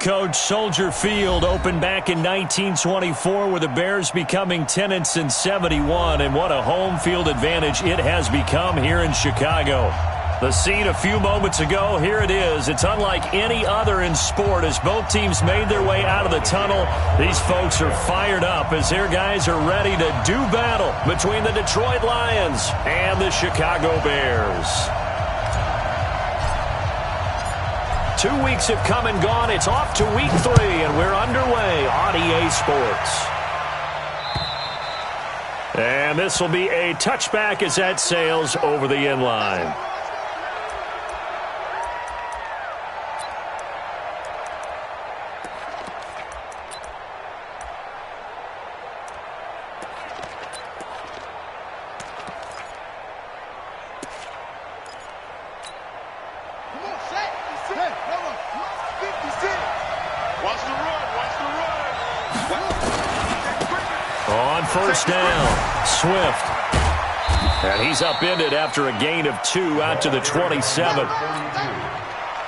Coach. Soldier Field opened back in 1924 with the Bears becoming tenants in 71, and what a home field advantage it has become here in Chicago. The scene a few moments ago, here it is. It's unlike any other in sport as both teams made their way out of the tunnel. These folks are fired up as their guys are ready to do battle between the Detroit Lions and the Chicago Bears. 2 weeks have come and gone. It's off to week 3, and we're underway on EA Sports. And this will be a touchback as that sails over the end line. On first down, Swift. And he's upended after a gain of 2 out to the 27.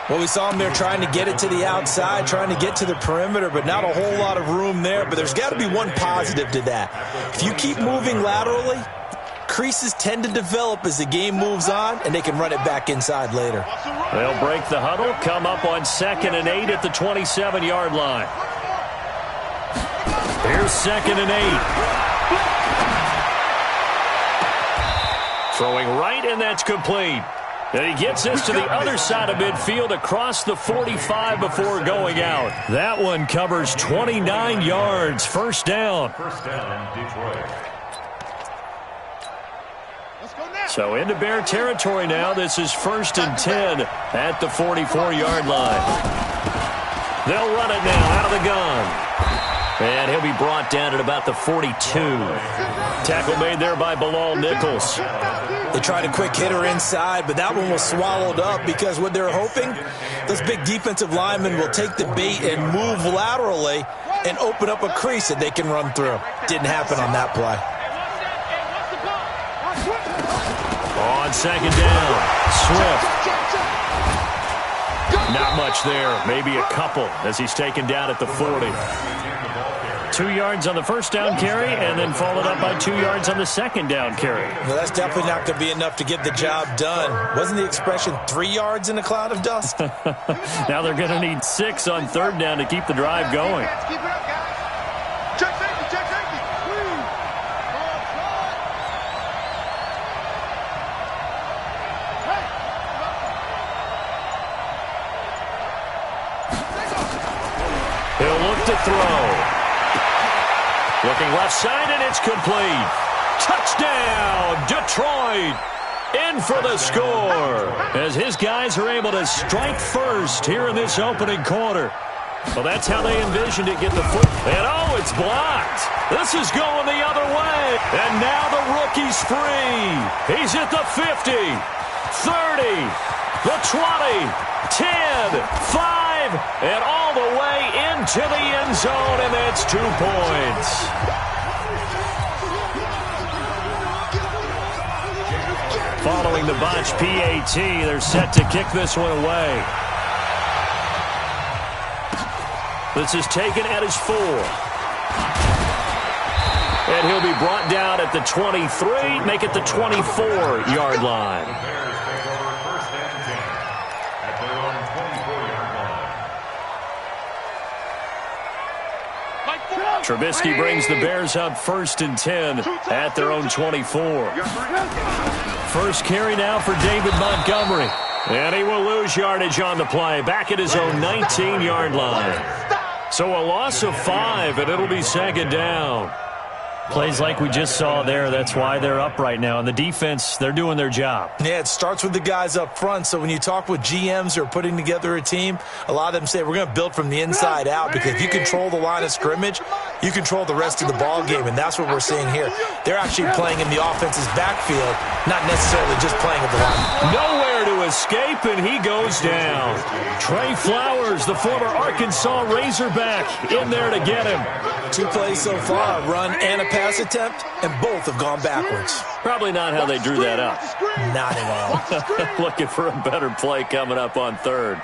Well, we saw him there trying to get it to the outside, trying to get to the perimeter, but not a whole lot of room there. But there's got to be one positive to that. If you keep moving laterally, creases tend to develop as the game moves on, and they can run it back inside later. They'll break the huddle, come up on 2nd and 8 at the 27-yard line. Here's 2nd and 8. Throwing right, and that's complete. And he gets this to the other side of midfield across the 45 before going out. That one covers 29 yards. First down. Detroit. So into Bear territory now. This is 1st and 10 at the 44-yard line. They'll run it now out of the gun. And he'll be brought down at about the 42. Tackle made there by Bilal Nichols. They tried a quick hitter inside, but that one was swallowed up because what they're hoping, those big defensive linemen will take the bait and move laterally and open up a crease that they can run through. Didn't happen on that play. On 2nd down, Swift. Not much there, maybe a couple as he's taken down at the 40. 2 yards on the first down carry, and then followed up by 2 yards on the second down carry. Well, that's definitely not going to be enough to get the job done. Wasn't the expression 3 yards in a cloud of dust? Now they're going to need 6 on 3rd down to keep the drive going. Keep it up, guys. Check safety, check safety. He'll look to throw. Looking left side, and it's complete. Touchdown, Detroit. In for the score as his guys are able to strike first here in this opening quarter. Well, that's how they envisioned it. Get the foot. And, oh, it's blocked. This is going the other way. And now the rookie's free. He's at the 50, 30, the 20, 10, 5, and all the way into the end zone, and that's 2 points. Following the botch PAT, they're set to kick this one away. This is taken at his 4. And he'll be brought down at the 23, make it the 24-yard line. Trubisky brings the Bears up 1st and 10 at their own 24. First carry now for David Montgomery. And he will lose yardage on the play, back at his own 19-yard line. So a loss of 5, and it'll be 2nd down. Plays like we just saw there, that's why they're up right now. And the defense, they're doing their job. Yeah, it starts with the guys up front. So when you talk with GMs who are putting together a team, a lot of them say we're going to build from the inside out, because if you control the line of scrimmage, you control the rest of the ball game, and that's what we're seeing here. They're actually playing in the offense's backfield, not necessarily just playing at the line. Nowhere to escape, and he goes down. Trey Flowers, the former Arkansas Razorback, in there to get him. 2 plays so far, a run and a pass attempt, and both have gone backwards. Probably not how they drew that up. Not at all. Looking for a better play coming up on 3rd.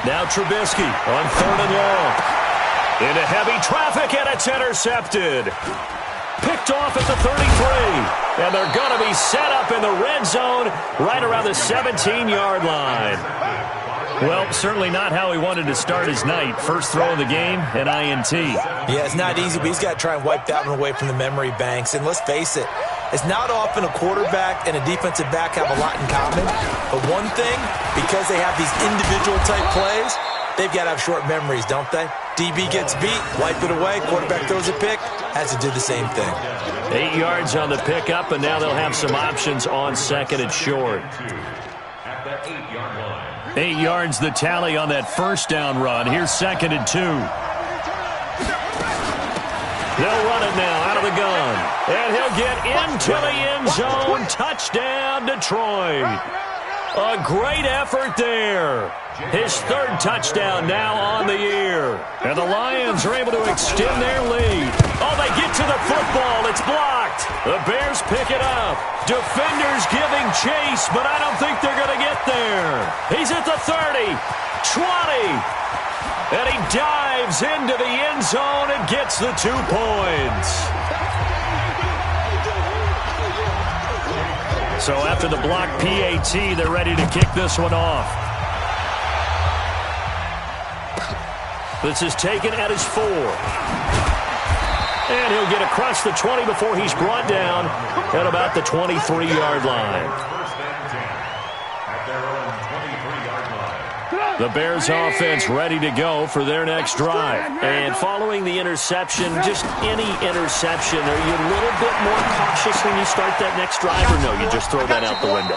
Now Trubisky on 3rd and long. Into heavy traffic, and it's intercepted. Picked off at the 33. And they're going to be set up in the red zone right around the 17-yard line. Well, certainly not how he wanted to start his night. First throw of the game, an INT. Yeah, it's not easy, but he's got to try and wipe that one away from the memory banks. And let's face it, it's not often a quarterback and a defensive back have a lot in common. But one thing, because they have these individual-type plays, they've got to have short memories, don't they? DB gets beat, wipe it away, quarterback throws a pick, has to do the same thing. 8 yards on the pickup, and now they'll have some options on 2nd and short. 8 yards the tally on that first down run. Here's 2nd and 2. They'll run it now out of the gun. And he'll get into the end zone. Touchdown, Detroit. A great effort there. His 3rd touchdown now on the year. And the Lions are able to extend their lead. Oh, they get to the football. It's blocked. The Bears pick it up. Defenders giving chase, but I don't think they're going to get there. He's at the 30, 20. And he dives into the end zone and gets the 2 points. So after the block PAT, they're ready to kick this one off. This is taken at his 4. And he'll get across the 20 before he's brought down at about the 23-yard line. The Bears offense ready to go for their next drive. And following the interception, just any interception, are you a little bit more cautious when you start that next drive, or no, you just throw that out the window?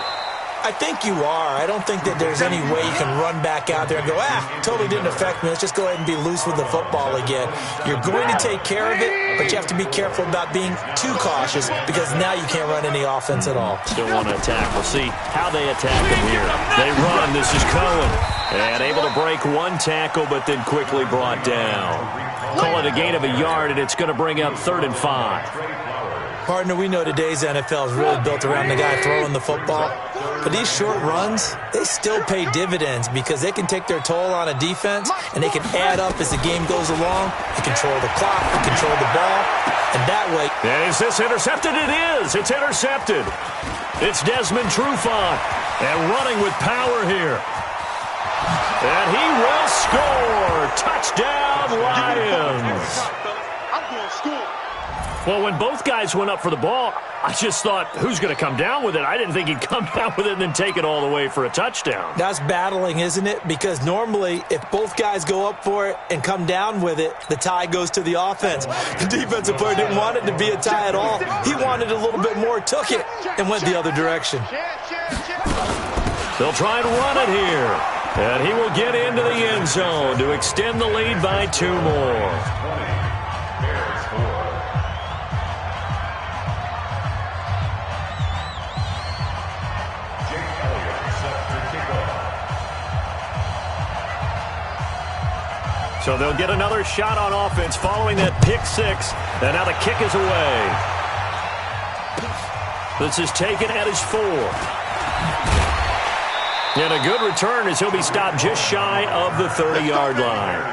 I think you are. I don't think that there's any way you can run back out there and go, totally didn't affect me. Let's just go ahead and be loose with the football again. You're going to take care of it, but you have to be careful about being too cautious because now you can't run any offense at all. Still want to attack. We'll see how they attack them here. They run. This is Cohen. And able to break 1 tackle, but then quickly brought down. Call it a gain of a yard, and it's going to bring up 3rd and 5. Partner, we know today's NFL is really built around the guy throwing the football. But these short runs, they still pay dividends because they can take their toll on a defense, and they can add up as the game goes along. They control the clock, they control the ball, and that way... And is this intercepted? It is. It's intercepted. It's Desmond Trufant, and running with power here. And he will score. Touchdown, Lions. I'm going to score. Well, when both guys went up for the ball, I just thought, who's going to come down with it? I didn't think he'd come down with it and then take it all the way for a touchdown. That's battling, isn't it? Because normally, if both guys go up for it and come down with it, the tie goes to the offense. The defensive player didn't want it to be a tie at all. He wanted a little bit more, took it, and went the other direction. They'll try and run it here. And he will get into the end zone to extend the lead by 2 more. So they'll get another shot on offense following that pick 6. And now the kick is away. This is taken at his 4. And a good return as he'll be stopped just shy of the 30-yard line.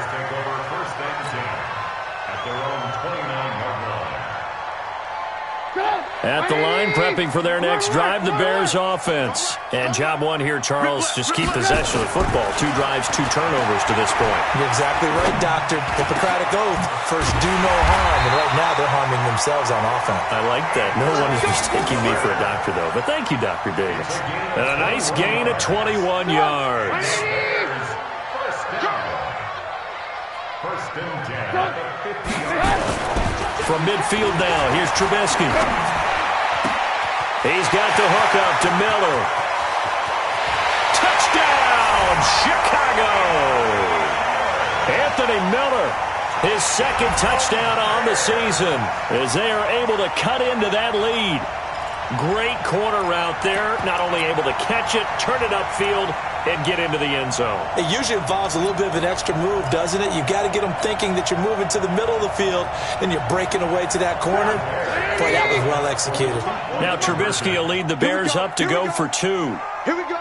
At the line, prepping for their next drive, the Bears offense. And job 1 here, Charles, just keep possession of the football. 2 drives, 2 turnovers to this point. You're exactly right, Doctor. Hippocratic oath. First, do no harm. And right now, they're harming themselves on offense. I like that. No one is mistaking me for a doctor, though. But thank you, Dr. Davis. And a nice gain of 21 yards. From midfield now, here's Trubisky. He's got the hook up to Miller. Touchdown, Chicago! Anthony Miller, his 2nd touchdown on the season as they are able to cut into that lead. Great corner route there. Not only able to catch it, turn it upfield, and get into the end zone. It usually involves a little bit of an extra move, doesn't it? You've got to get them thinking that you're moving to the middle of the field, and you're breaking away to that corner. Boy, that was well executed. Now Trubisky will lead the Bears up to go for 2. Here we go.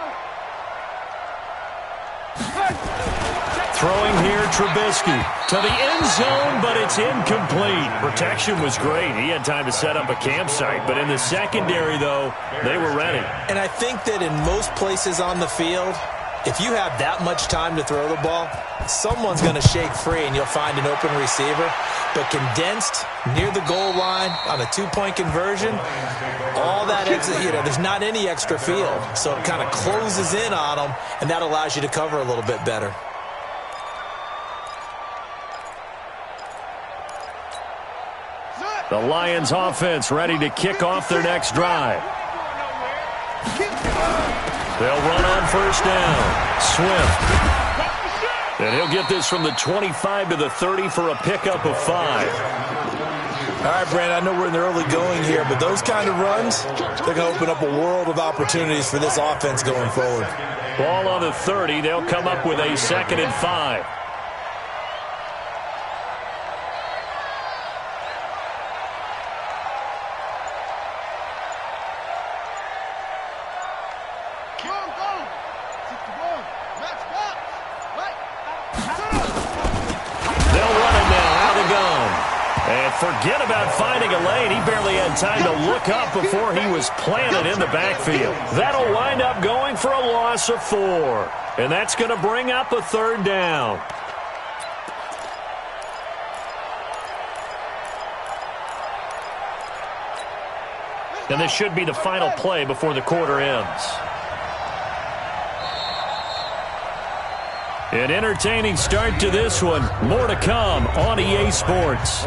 Throwing here, Trubisky to the end zone, but it's incomplete. Protection was great. He had time to set up a campsite, but in the secondary, though, they were ready. And I think that in most places on the field, if you have that much time to throw the ball, someone's going to shake free and you'll find an open receiver. But condensed near the goal line on a two-point conversion, all that exit, there's not any extra field. So it kind of closes in on them, and that allows you to cover a little bit better. The Lions offense ready to kick off their next drive. They'll run on first down. Swift. And he'll get this from the 25 to the 30 for a pickup of 5. All right, Brandon, I know we're in the early going here, but those kind of runs, they're going to open up a world of opportunities for this offense going forward. Ball on the 30. They'll come up with a 2nd and 5. Forget about finding a lane. He barely had time to look up before he was planted in the backfield. That'll wind up going for a loss of 4. And that's going to bring up a 3rd down. And this should be the final play before the quarter ends. An entertaining start to this one. More to come on EA Sports.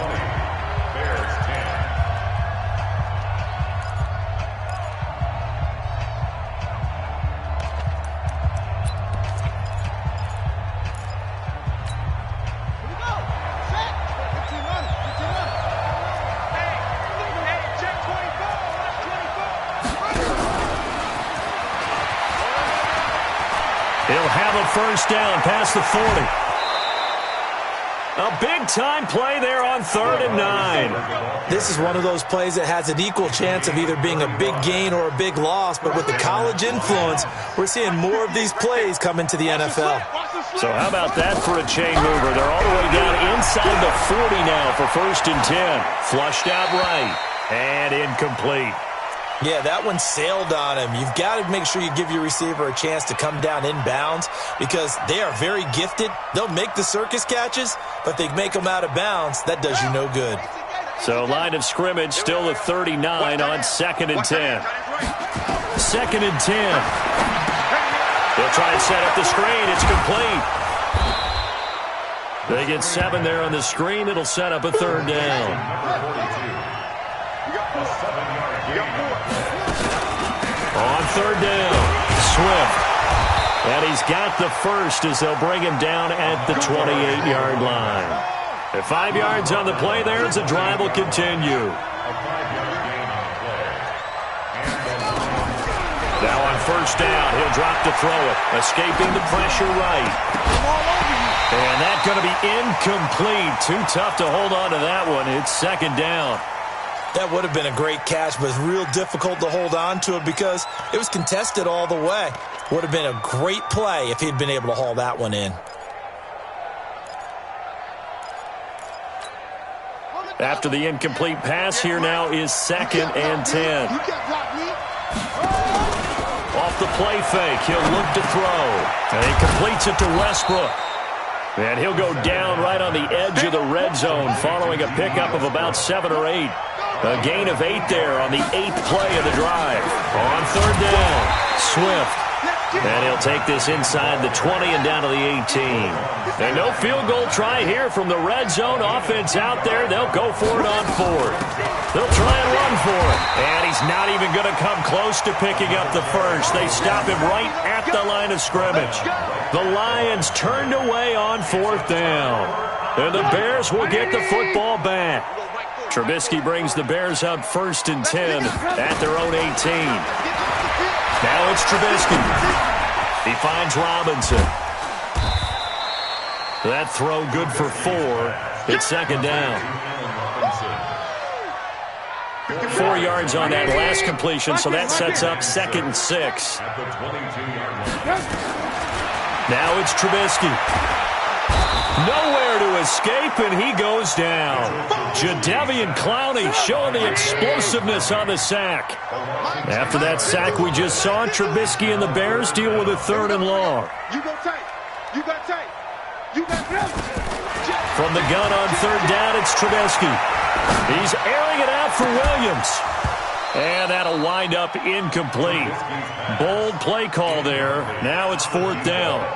First down past the 40. A big-time play there on 3rd and 9. This is one of those plays that has an equal chance of either being a big gain or a big loss, but with the college influence, we're seeing more of these plays come into the NFL. So how about that for a chain mover? They're all the way down inside the 40 now for 1st and 10. Flushed out right and incomplete. Yeah, that one sailed on him. You've got to make sure you give your receiver a chance to come down inbounds because they are very gifted. They'll make the circus catches, but they make them out of bounds. That does you no good. So line of scrimmage still at 39 on 2nd and 10. 2nd and 10. They'll try and set up the screen. It's complete. They get 7 there on the screen. It'll set up a 3rd down. On 3rd down, Swift. And he's got the first as they'll bring him down at the 28-yard line. At 5 yards on the play there as the drive will continue. Now on first down, he'll drop to throw it. Escaping the pressure right. And that's going to be incomplete. Too tough to hold on to that one. It's 2nd down. That would have been a great catch, but it's real difficult to hold on to it because it was contested all the way. Would have been a great play if he'd been able to haul that one in. After the incomplete pass, here now is 2nd and 10. Off the play fake, he'll look to throw. And he completes it to Westbrook. And he'll go down right on the edge of the red zone following a pickup of about 7 or 8. A gain of 8 there on the 8th play of the drive. On 3rd down, Swift. And he'll take this inside the 20 and down to the 18. And no field goal try here from the red zone. Offense out there. They'll go for it on 4th. They'll try and run for it. And he's not even going to come close to picking up the first. They stop him right at the line of scrimmage. The Lions turned away on 4th down. And the Bears will get the football back. Trubisky brings the Bears up 1st and 10 at their own 18. Now it's Trubisky. He finds Robinson. That throw good for 4. It's 2nd down. 4 yards on that last completion, so that sets up 2nd and 6. Now it's Trubisky. Nowhere to escape, and he goes down. Jadeveon Clowney showing the explosiveness on the sack. After that sack we just saw, Trubisky and the Bears deal with a 3rd and long. You got tape. You got tape. You got tape. From the gun on 3rd down, it's Trubisky. He's airing it out for Williams. And that'll wind up incomplete. Bold play call there. Now it's 4th down.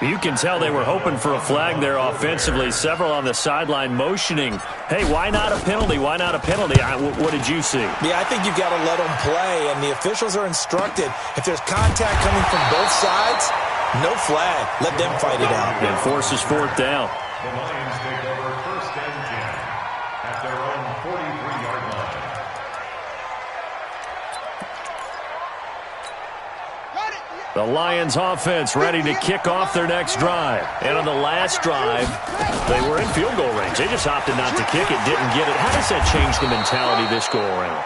You can tell they were hoping for a flag there offensively. Several on the sideline motioning, hey, why not a penalty? Why not a penalty? What did you see? Yeah, I think you've got to let them play, and the officials are instructed. If there's contact coming from both sides, no flag. Let them fight it out. And forces 4th down. The Lions take over 1st and 10 at their own 43-yard line. The Lions offense ready to kick off their next drive. And on the last drive, they were in field goal range. They just opted not to kick it, didn't get it. How does that change the mentality this go around?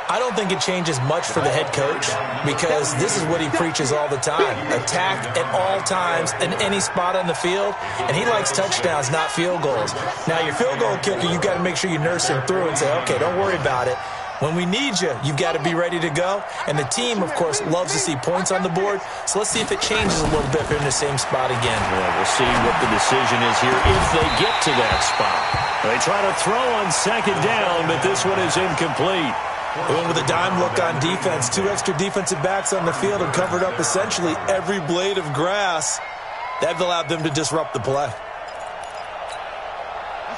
I don't think it changes much for the head coach because this is what he preaches all the time. Attack at all times in any spot on the field, and he likes touchdowns, not field goals. Now, your field goal kicker, you've got to make sure you nurse him through and say, okay, don't worry about it. When we need you, you've got to be ready to go. And the team, of course, loves to see points on the board. So let's see if it changes a little bit if they're in the same spot again. Well, we'll see what the decision is here if they get to that spot. They try to throw on 2nd down, but this one is incomplete. Going with a dime look on defense. 2 extra defensive backs on the field and covered up essentially every blade of grass. That allowed them to disrupt the play.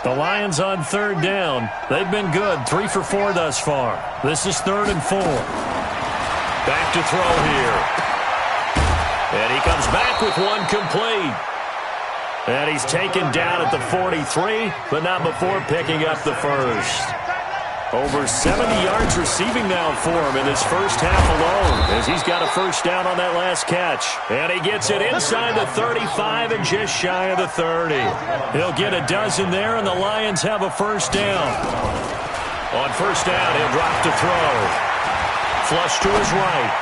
The Lions on 3rd down. They've been good, 3 for 4 thus far. This is 3rd and 4. Back to throw here. And he comes back with one complete. And he's taken down at the 43, but not before picking up the first. Over 70 yards receiving now for him in his first half alone, as he's got a first down on that last catch. And he gets it inside the 35 and just shy of the 30. He'll get a dozen there, and the Lions have a first down. On first down, he'll drop to throw. Flush to his right.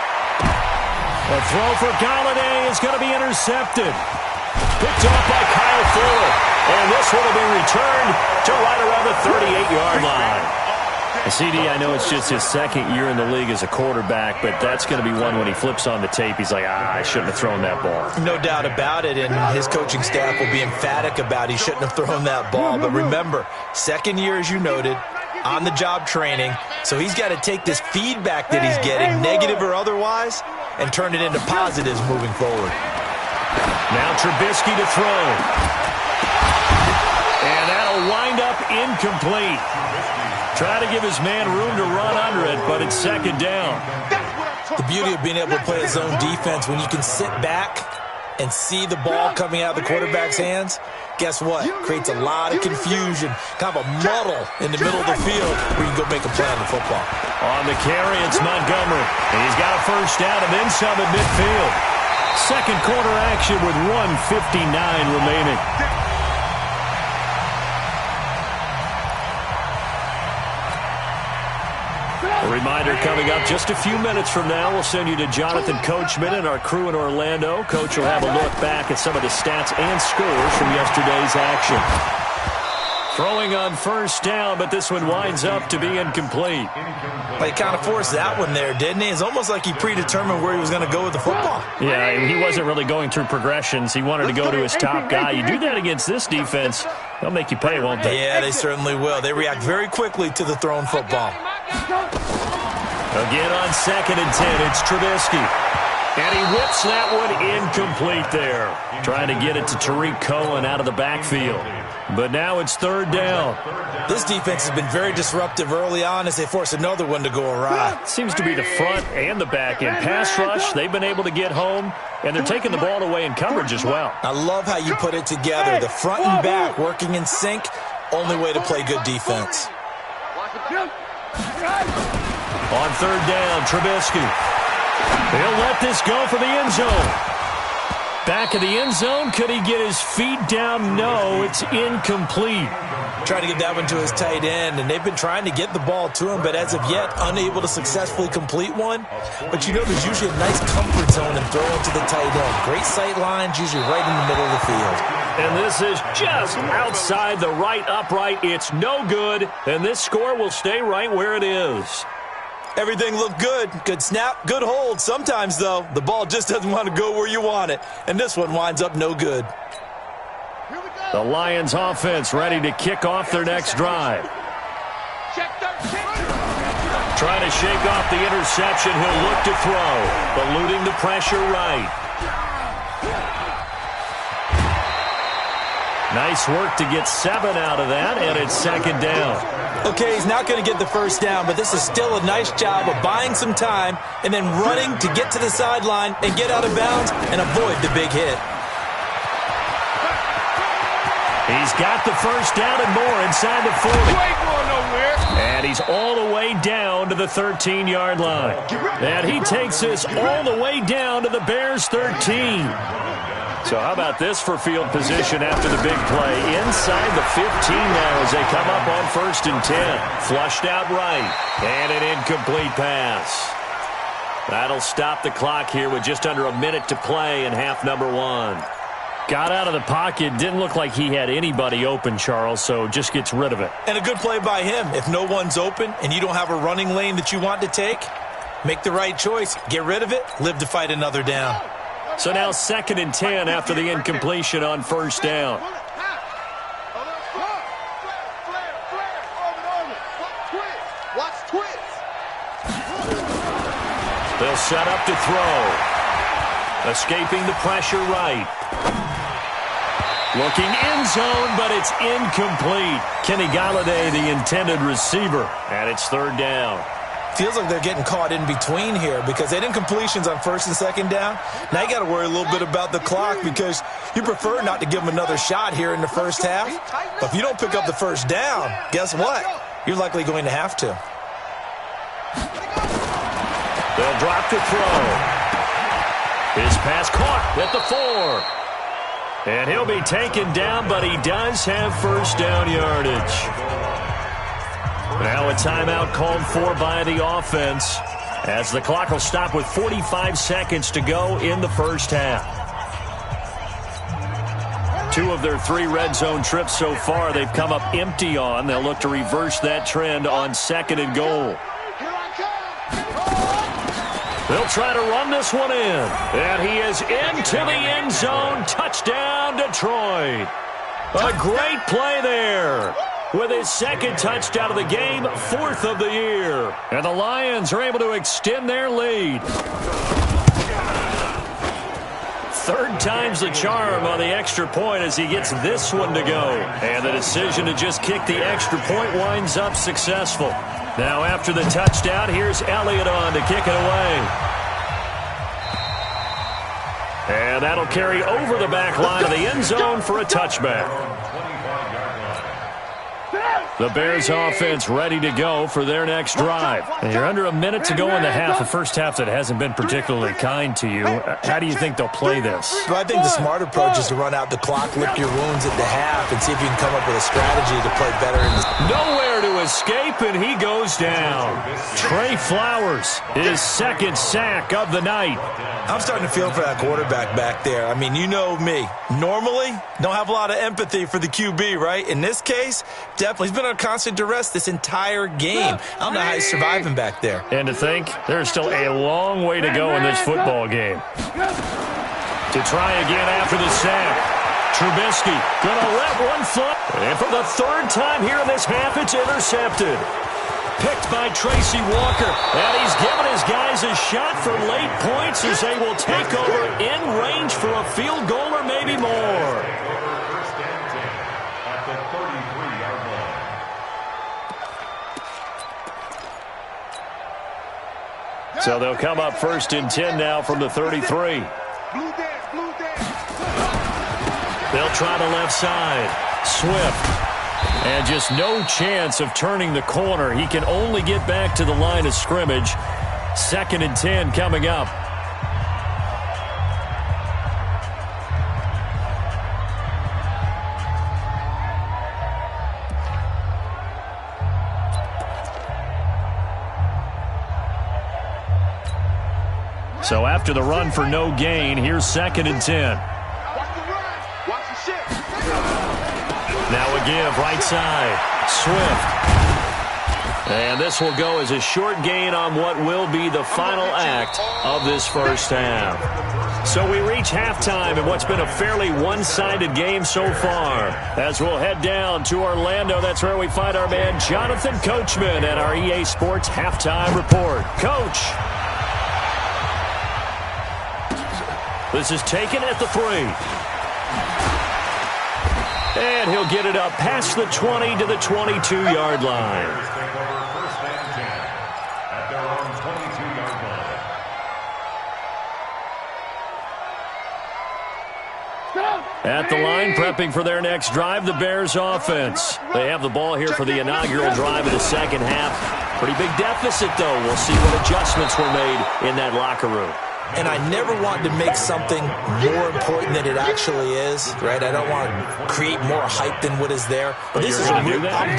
A throw for Golladay is going to be intercepted. Picked off by Kyle Fuller. And this one will be returned to right around the 38-yard line. CD, I know it's just his 2nd year in the league as a quarterback, but that's going to be one when he flips on the tape, he's like, I shouldn't have thrown that ball. No doubt about it, and his coaching staff will be emphatic about he shouldn't have thrown that ball. But remember, 2nd year, as you noted, on-the-job training, so he's got to take this feedback that he's getting, negative or otherwise, and turn it into positives moving forward. Now Trubisky to throw. And that'll wind up incomplete. Try to give his man room to run under it, but it's 2nd down. The beauty of being able to play a zone defense, when you can sit back and see the ball coming out of the quarterback's hands, guess what? Creates a lot of confusion, kind of a muddle in the middle of the field where you can go make a play on the football. On the carry, it's Montgomery. And he's got a first down and then some at midfield. 2nd quarter action with 1:59 remaining. A reminder coming up just a few minutes from now, we'll send you to Jonathan Coachman and our crew in Orlando. Coach will have a look back at some of the stats and scores from yesterday's action. Throwing on first down, but this one winds up to be incomplete. Well, he kind of forced that one there, didn't he? It's almost like he predetermined where he was going to go with the football. Yeah, he wasn't really going through progressions. He wanted to go to his top guy. You do that against this defense, they'll make you pay, won't they? Yeah, they certainly will. They react very quickly to the thrown football. Again on 2nd and 10, it's Trubisky. And he whips that one incomplete there. Trying to get it to Tariq Cohen out of the backfield. But now it's 3rd down. This defense has been very disruptive early on as they force another one to go awry. Seems to be the front and the back end. Pass rush, they've been able to get home, and they're taking the ball away in coverage as well. I love how you put it together. The front and back working in sync, only way to play good defense. On 3rd down, Trubisky. He'll let this go for the end zone. Back of the end zone. Could he get his feet down? No, it's incomplete. Trying to get that one to his tight end, and they've been trying to get the ball to him, but as of yet, unable to successfully complete one. But you know there's usually a nice comfort zone in throwing to the tight end. Great sight lines, usually right in the middle of the field. And this is just outside the right upright. It's no good, and this score will stay right where it is. Everything looked good. Good snap, good hold. Sometimes, though, the ball just doesn't want to go where you want it. And this one winds up no good. The Lions offense ready to kick off their next drive. Trying to shake off the interception. He'll look to throw. Eluding the pressure right. Nice work to get 7 out of that, and it's second down. Okay, he's not going to get the first down, but this is still a nice job of buying some time and then running to get to the sideline and get out of bounds and avoid the big hit. He's got the first down and more inside the 40. And he's all the way down to the 13-yard line. And he takes this all the way down to the Bears' 13. So how about this for field position after the big play? Inside the 15 now as they come up on 1st and 10. Flushed out right. And an incomplete pass. That'll stop the clock here with just under a minute to play in half number 1. Got out of the pocket. Didn't look like he had anybody open, Charles, so just gets rid of it. And a good play by him. If no one's open and you don't have a running lane that you want to take, make the right choice. Get rid of it. Live to fight another down. So now 2nd and 10 after the incompletion on 1st down. They'll set up to throw. Escaping the pressure right. Looking end zone, but it's incomplete. Kenny Golladay, the intended receiver, and it's 3rd down. Feels like they're getting caught in between here because they had incompletions on 1st and 2nd down. Now you got to worry a little bit about the clock because you prefer not to give them another shot here in the first half. But if you don't pick up the first down, guess what? You're likely going to have to. They'll drop to throw. His pass caught at the 4. And he'll be taken down, but he does have first down yardage. Now a timeout called for by the offense as the clock will stop with 45 seconds to go in the first half. 2 of their 3 red zone trips so far they've come up empty on. They'll look to reverse that trend on 2nd and goal. They'll try to run this one in. And he is into the end zone. Touchdown, Detroit. A great play there. With his 2nd touchdown of the game, 4th of the year. And the Lions are able to extend their lead. 3rd time's the charm on the extra point as he gets this one to go. And the decision to just kick the extra point winds up successful. Now after the touchdown, here's Elliott on to kick it away. And that'll carry over the back line of the end zone for a touchback. The Bears offense ready to go for their next drive. And you're under a minute to go in the half, a first half that hasn't been particularly kind to you. How do you think they'll play this? Well, I think the smart approach is to run out the clock, lick your wounds at the half, and see if you can come up with a strategy to play better in the... Nowhere to escape, and he goes down. Trey Flowers, his 2nd sack of the night. I'm starting to feel for that quarterback back there. I mean, you know me. Normally, don't have a lot of empathy for the QB, right? In this case, definitely. He's been on constant duress this entire game. I don't know how he's surviving back there. And to think, there's still a long way to go in this football game. To try again after the sack. Trubisky gonna let one fly. And for the 3rd time here in this half, it's intercepted. Picked by Tracy Walker. And he's given his guys a shot for late points as they will take over in range for a field goal or maybe more. First and 10 at the 33-yard line. So they'll come up 1st and 10 now from the 33. They'll try the left side. Swift. And just no chance of turning the corner. He can only get back to the line of scrimmage. 2nd and 10 coming up. So after the run for no gain, here's 2nd and 10. Watch the run. Watch the shift. Now a give, right side. Swift. And this will go as a short gain on what will be the final act of this first half. So we reach halftime in what's been a fairly one-sided game so far. As we'll head down to Orlando, that's where we find our man Jonathan Coachman at our EA Sports Halftime Report. Coach. This is taken at the 3. And he'll get it up past the 20 to the 22-yard line. At the line, prepping for their next drive, the Bears offense. They have the ball here for the inaugural drive of the second half. Pretty big deficit, though. We'll see what adjustments were made in that locker room. And I never want to make something more important than it actually is, right? I don't want to create more hype than what is there. But this is I'm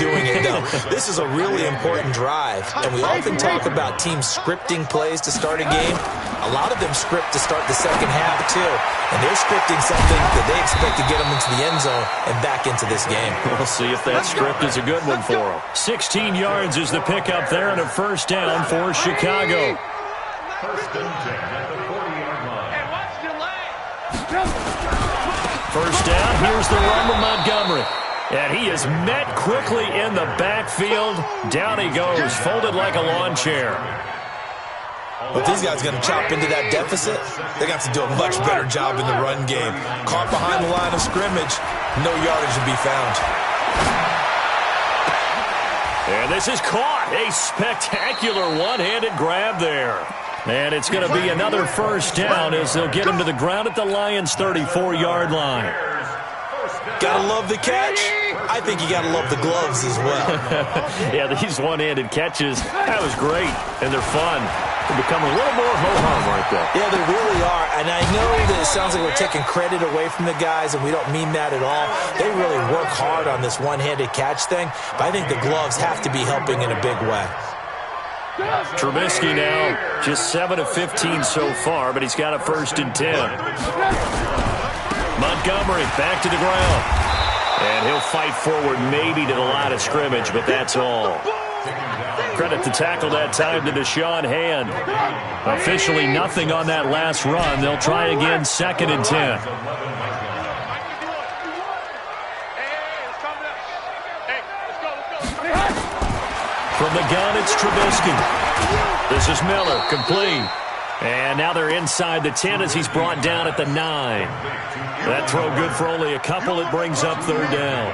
doing it, though. This is a really important drive. And we often talk about teams scripting plays to start a game. A lot of them script to start the second half, too. And they're scripting something that they expect to get them into the end zone and back into this game. We'll see if that script is a good one for them. 16 yards is the pickup there and a first down for Chicago. First and 10 at the 40-yard line. Hey, watch the line. First down, here's the run to Montgomery. And he is met quickly in the backfield. Down he goes, folded like a lawn chair. But these guys are going to chop into that deficit. They're going to have to do a much better job in the run game. Caught behind the line of scrimmage, no yardage to be found. And this is caught. A spectacular one-handed grab there. And it's going to be another first down as they'll get him to the ground at the Lions' 34-yard line. Gotta love the catch. I think you gotta love the gloves as well. Yeah, these one-handed catches, that was great, and they're fun. They become a little more ho-hum right there. Yeah, they really are, and I know that it sounds like we're taking credit away from the guys, and we don't mean that at all. They really work hard on this one-handed catch thing, but I think the gloves have to be helping in a big way. Trubisky now just 7 of 15 so far, but he's got a first and 10. Montgomery back to the ground. And he'll fight forward maybe to the line of scrimmage, but that's all. Credit to tackle that time to Deshaun Hand. Officially nothing on that last run. They'll try again, second and 10. From the gun, it's Trubisky. This is Miller, complete. And now they're inside the 10 as he's brought down at the 9. That throw good for only a couple. It brings up third down.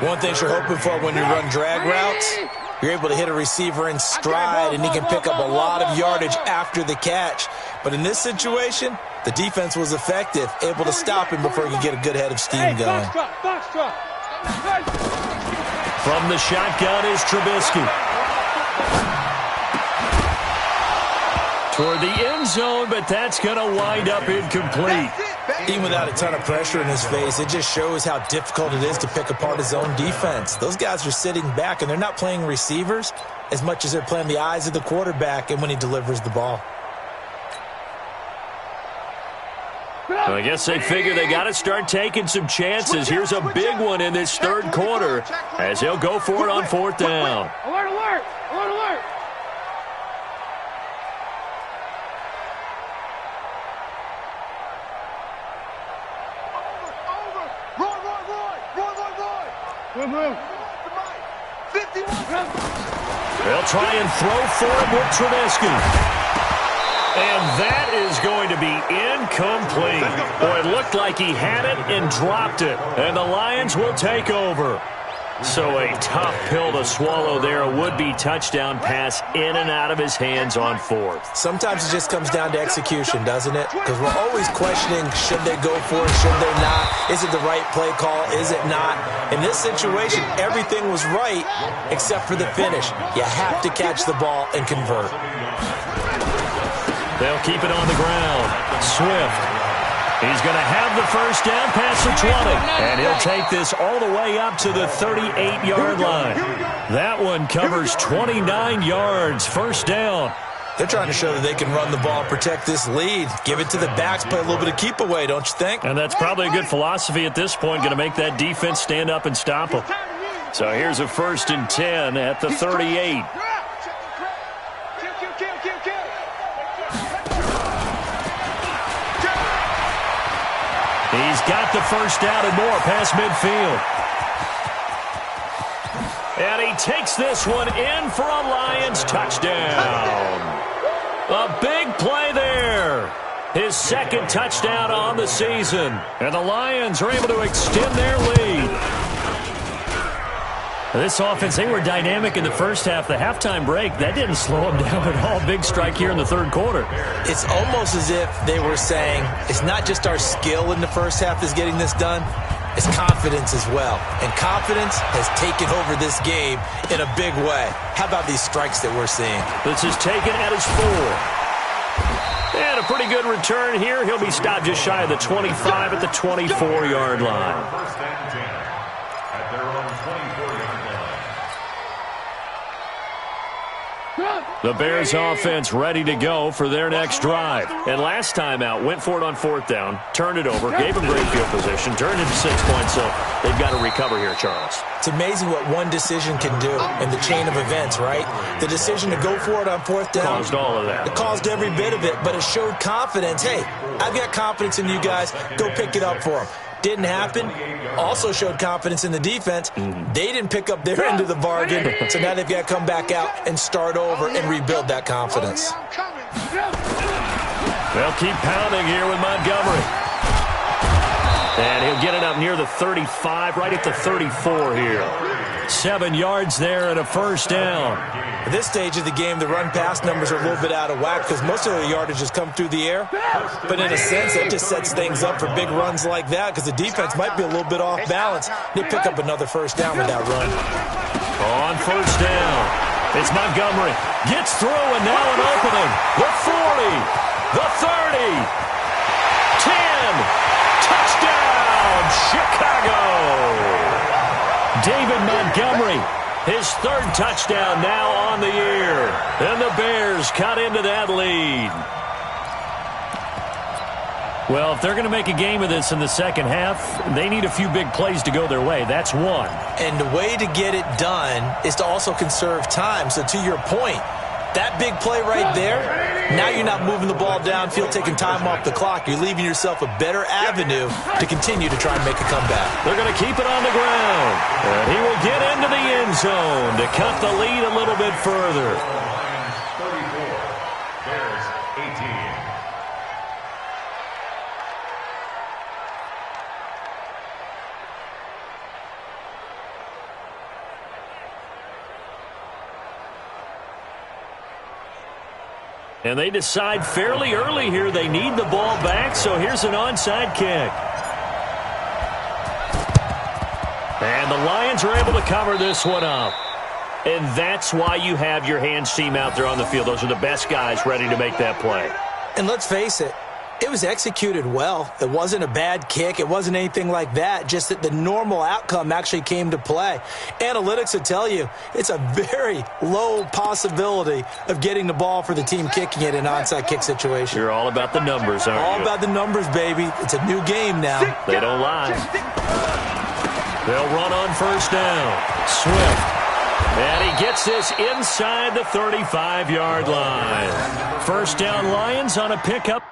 One thing you're hoping for when you run drag routes, you're able to hit a receiver in stride, and he can pick up a lot of yardage after the catch. But in this situation, the defense was effective, able to stop him before he could get a good head of steam going. From the shotgun is Trubisky. Toward the end zone, but that's going to wind up incomplete. Even without a ton of pressure in his face, it just shows how difficult it is to pick apart his own defense. Those guys are sitting back, and they're not playing receivers as much as they're playing the eyes of the quarterback and when he delivers the ball. Well, I guess they figure they got to start taking some chances. Here's a big one in this third quarter as he'll go for it on fourth down. Alert, alert! Alert, alert! They'll try and throw for him with Trubisky. And that is going to be incomplete. Boy, it looked like he had it and dropped it. And the Lions will take over. So a tough pill to swallow there. A would-be touchdown pass in and out of his hands on fourth. Sometimes it just comes down to execution, doesn't it? Because we're always questioning, should they go for it, should they not? Is it the right play call, is it not? In this situation, everything was right except for the finish. You have to catch the ball and convert. They'll keep it on the ground. Swift. He's going to have the first down past the 20. And he'll take this all the way up to the 38-yard line. That one covers 29 yards. First down. They're trying to show that they can run the ball and protect this lead. Give it to the backs, play a little bit of keep away, don't you think? And that's probably a good philosophy at this point, going to make that defense stand up and stop them. So here's a 1st and 10 at the 38. He's got the first down and more past midfield. And he takes this one in for a Lions touchdown. A big play there. His 2nd touchdown on the season. And the Lions are able to extend their lead. This offense, they were dynamic in the first half. The halftime break, that didn't slow them down at all. Big strike here in the 3rd quarter. It's almost as if they were saying, it's not just our skill in the first half that's getting this done, it's confidence as well. And confidence has taken over this game in a big way. How about these strikes that we're seeing? This is taken at his 4. And a pretty good return here. He'll be stopped just shy of the 25 at the 24-yard line. 1st and 10 at their own 24-yard line. The Bears offense ready to go for their next drive. And last time out, went for it on 4th down, turned it over, gave them great field position, turned it to 6 points, so they've got to recover here, Charles. It's amazing what one decision can do in the chain of events, right? The decision to go for it on 4th down. Caused all of that. It caused every bit of it, but it showed confidence. Hey, I've got confidence in you guys. Go pick it up for them. Didn't happen. Also showed confidence in the defense. They didn't pick up their end of the bargain, so now they've got to come back out and start over and rebuild that confidence. They'll keep pounding here with Montgomery. And he'll get it up near the 35, right at the 34 here. 7 yards there and a 1st down. At this stage of the game, the run-pass numbers are a little bit out of whack because most of the yardage has come through the air. But in a sense, that just sets things up for big runs like that because the defense might be a little bit off balance. They pick up another 1st down with that run. On 1st down, it's Montgomery. Gets through and now an opening. The 40, the 30, 10. Touchdown, Chicago. David Montgomery. His 3rd touchdown now on the year. And the Bears cut into that lead. Well, if they're going to make a game of this in the 2nd half, they need a few big plays to go their way. That's one. And the way to get it done is to also conserve time. So to your point, that big play right there, now you're not moving the ball downfield, taking time off the clock. You're leaving yourself a better avenue to continue to try and make a comeback. They're going to keep it on the ground. And he will get into the end zone to cut the lead a little bit further. Lions 34, Bears 18. And they decide fairly early here they need the ball back, so here's an onside kick. And the Lions are able to cover this one up. And that's why you have your hands team out there on the field. Those are the best guys ready to make that play. And let's face it, it was executed well. It wasn't a bad kick. It wasn't anything like that. Just that the normal outcome actually came to play. Analytics will tell you it's a very low possibility of getting the ball for the team kicking it in an onside kick situation. You're all about the numbers, aren't you? All about the numbers, baby. It's a new game now. They don't lie. They'll run on 1st down. Swift. And he gets this inside the 35-yard line. 1st down Lions on a pickup.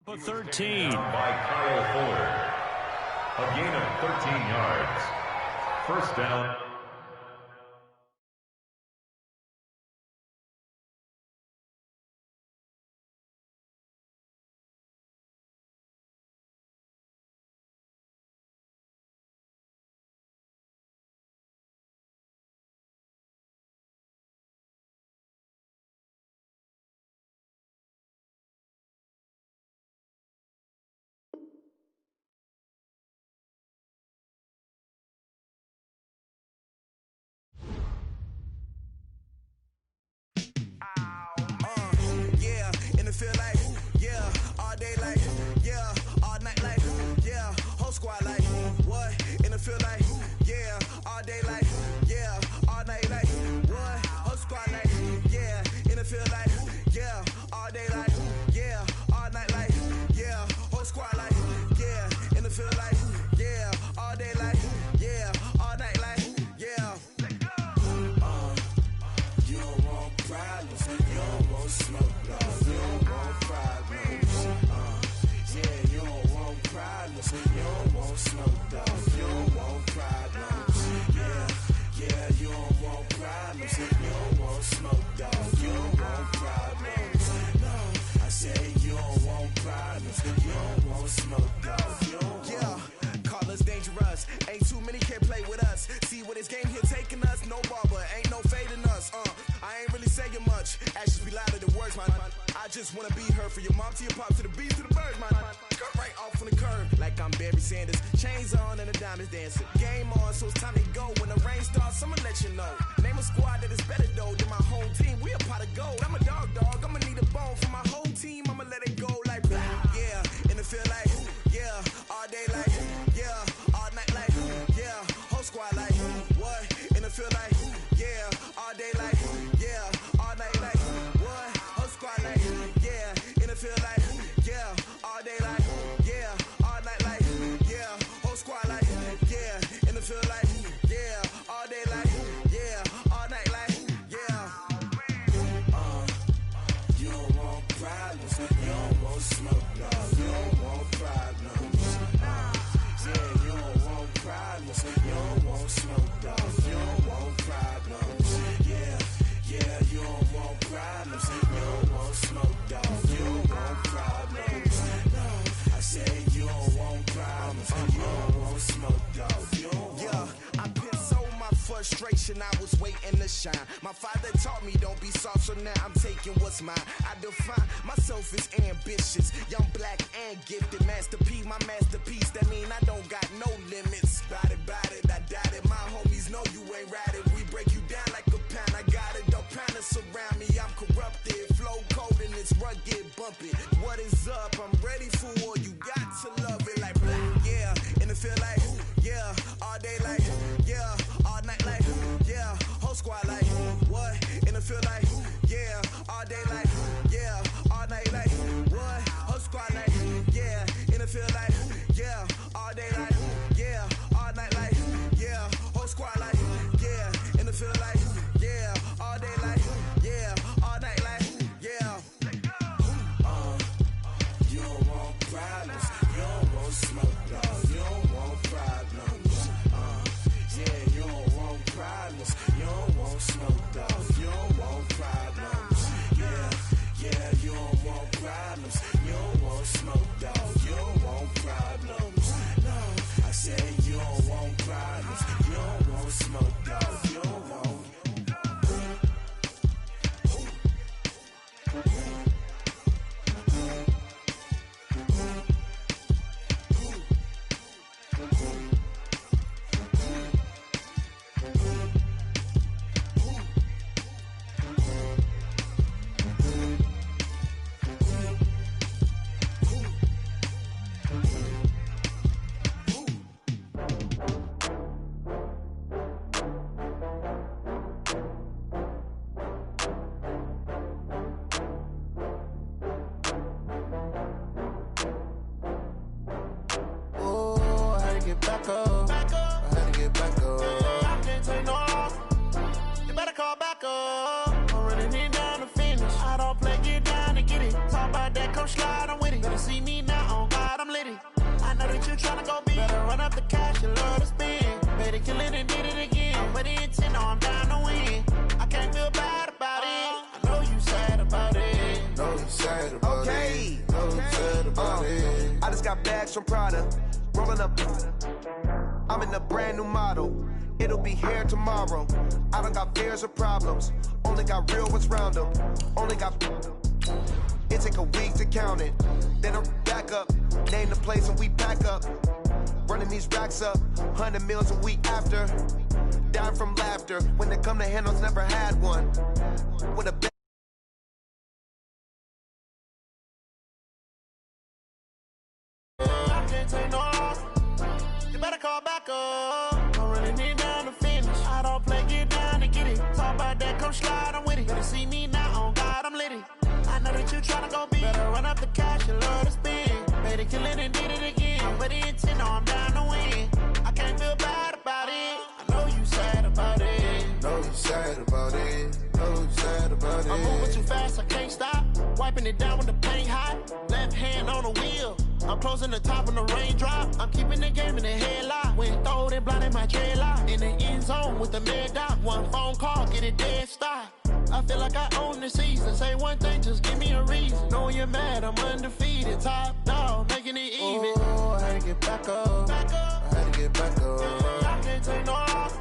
But 13. By Kyle Fuller. A gain of 13 yards. 1st down. feel like, yeah, all day like, yeah, all night like, what? Whole squad like, yeah, in the feel like, yeah, all day like, yeah, all night like, yeah, whole squad like, yeah, in the feel like, yeah, all day like, yeah, all night like, yeah. You don't want problems, you don't want smoke, dog. You don't want problems. Yeah, you don't want problems, you don't want smoke, dog. You don't want problems. Yeah, you don't want problems, you don't want smoke, dog. You don't want problems. No, I say you don't want problems, you don't want smoke, dog. You don't want. Call us dangerous. Ain't too many can play with us. See what this game here taking us. No barber, ain't no fading us. I ain't really saying much. Actions be louder than words, man. I just wanna be heard. For your mom to your pop to the beat to the birds, man. Cut right off on the curb like I'm Barry Sanders. Chains on and the diamonds dancing. Game on, so it's time to go. When the rain starts, I'ma let you know. Name a squad that is better though than my home team. We a pot of gold. I'm a dog. I'ma need a bone for my whole team. I'ma let it go like yeah, and it feel like yeah, all day like yeah, all night like yeah, whole squad like what? And it feel like yeah, all day like yeah, all night like what? Whole squad like yeah, and it feel like yeah, all day like yeah, all night like yeah, whole squad like yeah, and it feel like yeah, all day like yeah, all night like yeah. You don't want problems, you don't want smoke, dog. You don't want problems. Yeah, you don't want problems, you don't want smoke, dog. You don't want problems. Yeah, you don't want problems, you don't want smoke, dog. You don't want problems. No, I say you don't want problems, you don't want smoke, dog. You don't want. I put so my frustration, I was waiting to shine. My father taught me don't be soft, so now I'm taking what's mine. I define myself as ambitious, young, black, and gifted. Master P, my masterpiece. That mean I don't got no limits. Bout it, I doubt it. My homies know you ain't ratted. We break you down like a pound. I got it, don't pound us around me. I'm corrupted, flow cold and it's rugged, bump it. What is up? I'm ready for war. You got to love it like yeah, and it feel like yeah, all day like yeah, all night like yeah, whole squad like what? And it feel like yeah, all day like yeah, all night like what? Whole squad like yeah, and it feel like yeah, all day like yeah, all night like yeah, whole squad like yeah, and it feel like yeah, all day like yeah, all night like yeah. You don't want problems, you don't want smoke, dog. You don't want problems. Yeah, you don't want problems, you don't want smoke, dog. You don't want problems. Yeah, you don't want problems, you don't want smoke, dog. You don't want problems. No, I say you don't want problems, you don't want smoke, dog. You don't want. From Prada, rolling up. I'm in a brand new model. It'll be here tomorrow. I don't got fears or problems. Only got real ones round them. Only got. It take a week to count it. Then I'm back up. Name the place and we pack up. Running these racks up. 100 meals a week after. Dying from laughter. When it come to handles, never had one. With a take no loss. You better call back up. I'm running it down to finish. I don't play, get down to get it. Talk about that, come slide, I'm with it. Better see me now, on God, I'm litty. I know that you tryna go big. Better run up the cash, you love to spend. Better kill it and did it again. I'm with the intent, no, I'm down to win. I can't feel bad about it. I know you sad about it. Know you sad about it. Know you sad about it. I'm moving too fast, I can't stop. Wiping it down with the paint hot. Left hand on the wheel. I'm closing the top on the raindrop. I'm keeping the game in the headlock. When throwed and blinded my dreadlock. In the end zone with the mad dot. One phone call, get it dead stop. I feel like I own the season. Say one thing, just give me a reason. Knowing you're mad, I'm undefeated. Top dog, making it even. Oh, I had to get back up. I had to get back up. I can't take no off.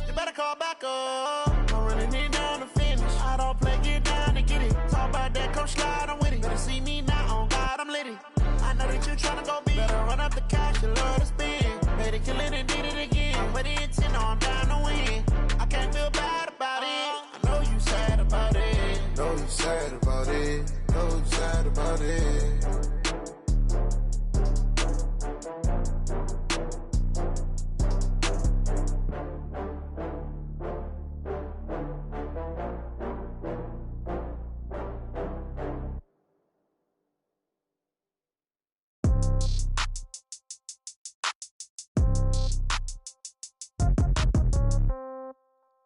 You better call back up. I'm running it down to finish. I don't play, get down to get it. Talk about that, come slide, I'm with it. Better see me now, on God, I'm litty. I know that you tryna go big. Better run up the cash, you love to spend. Better kill it and did it again. I'm with the intent, no, I'm down to win. I can't feel bad about it. I know you sad about it. Know you sad about it. Know you sad about it.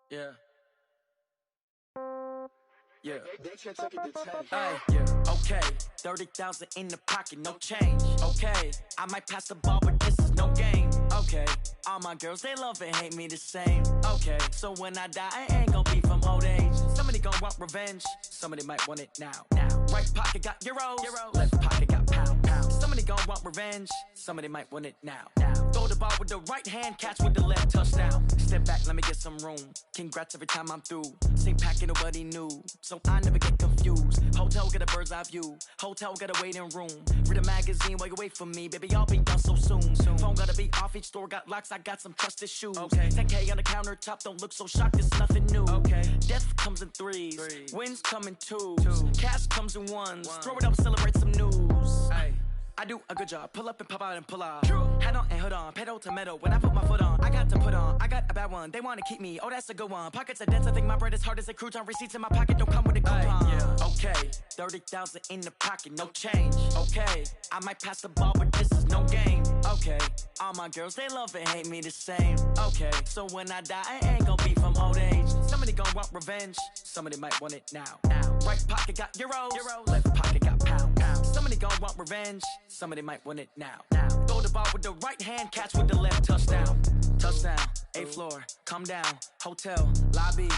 Yeah. Yeah. Hey, yeah. Okay. 30,000 in the pocket, no change. Okay. I might pass the ball, but this is no game. Okay. All my girls, they love and hate me the same. Okay. So when I die, I ain't gonna be from old age. Somebody gon' want revenge. Somebody might want it now. Right pocket got euros. Left pocket got pound. Somebody gon' want revenge. Somebody might want it now. Throw the ball with the right hand, catch with the left, touchdown. Step back, let me get some room. Congrats every time I'm through. Same packet, nobody knew, so I never get confused. Hotel get a bird's eye view. Hotel get a waiting room. Read a magazine while you wait for me, baby. I'll be done so soon. Phone gotta be off. Each store got locks. I got some trusted shoes. Okay. 10K on the countertop. Don't look so shocked. It's nothing new. Okay. Death comes in threes. Wins come in twos. Cash comes in ones. Throw it up, celebrate some news. Hey. I do a good job, pull up and pop out and pull out. Head on and hood on, pedal to metal. When I put my foot on, I got to put on. I got a bad one, they wanna keep me. Oh, that's a good one. Pockets are dense, I think my bread is hard as a crouton. Receipts in my pocket don't come with a coupon. Yeah. Okay, 30,000 in the pocket, no change. Okay, I might pass the ball, but this is no game. Okay, all my girls, they love and hate me the same. Okay, so when I die, I ain't gonna be from old age. Somebody gon' want revenge, somebody might want it now. Right pocket got euros. Left pocket got pound. Somebody gon' want revenge, somebody might want it now. Throw the ball with the right hand, catch with the left, touchdown. Touchdown, 8th floor, come down, hotel, lobby.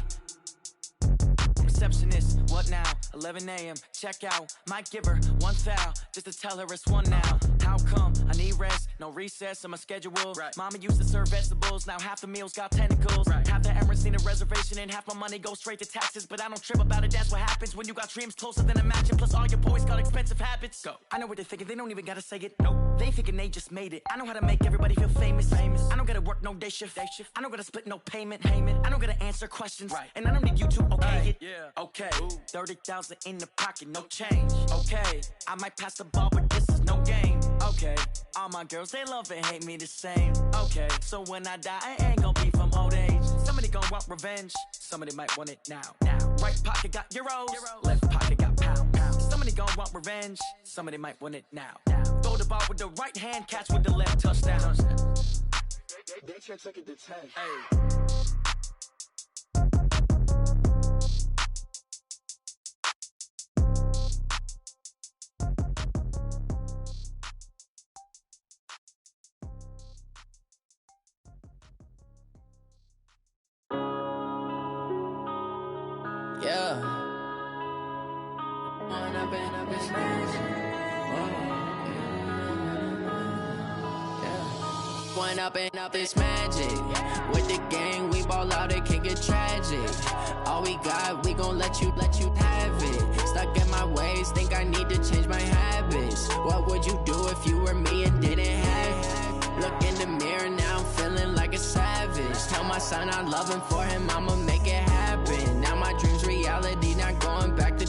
Receptionist, what now? 11 a.m., check out. Might give her one foul, just to tell her it's one now. How come? I need rest, no recess in my schedule. Right. Mama used to serve vegetables, now half the meals got tentacles. Right. Half the errands need a reservation and half my money goes straight to taxes. But I don't trip about it, that's what happens when you got dreams closer than a mansion. Plus all your boys got expensive habits. Go. I know what they're thinking, they don't even gotta say it. Nope. They ain't thinking they just made it. I know how to make everybody feel famous. I don't gotta work no day shift. I don't gotta split no payment. I don't gotta answer questions. Right. And I don't need you to okay it. Yeah. Okay, 30,000 in the pocket, no change. Okay, I might pass the ball, but this is no game. Okay, all my girls, they love and hate me the same. Okay, so when I die, I ain't gonna be from old age. Somebody gon' want revenge, somebody might want it now. Right pocket got euros. Left pocket got pound. Somebody gon' want revenge, somebody might want it now. Throw the ball with the right hand, catch with the left, touchdown. They check it to 10. Hey. Yeah. One up and up is magic. With the gang, we ball out, it can get tragic. All we got, we gon' let you have it. Stuck in my ways, think I need to change my habits. What would you do if you were me and didn't have it? Look in the mirror, now I'm feeling like a savage. Tell my son I love him, for him I'ma make it happen. Now my dream's reality, not going back to.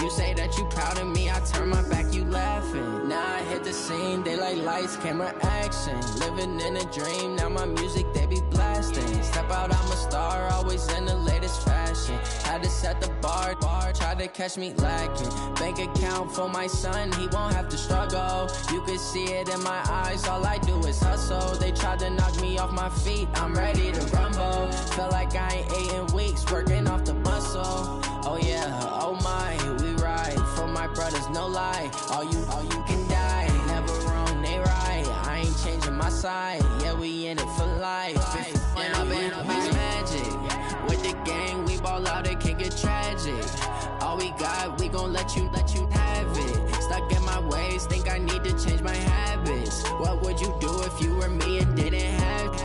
You say that you proud of me, I turn my back, you laughing. Now I hit the scene, they like lights, camera, action. Living in a dream, now my music, they be blasting. Step out, I'm a star, always in the latest fashion. Had to set the bar, try to catch me lacking. Bank account for my son, he won't have to struggle. You can see it in my eyes, all I do is hustle. They tried to knock me off my feet, I'm ready to rumble. Felt like I ain't ate in weeks, working off the muscle. Oh yeah, oh my, we ride for my brothers, no lie. All you can die, never wrong, they right. I ain't changing my side, yeah, we in it for life. And I've been magic. With the gang, we ball out, it can get tragic. All we got, we gon' let you have it. Stuck in my ways, think I need to change my habits. What would you do if you were me and didn't have it?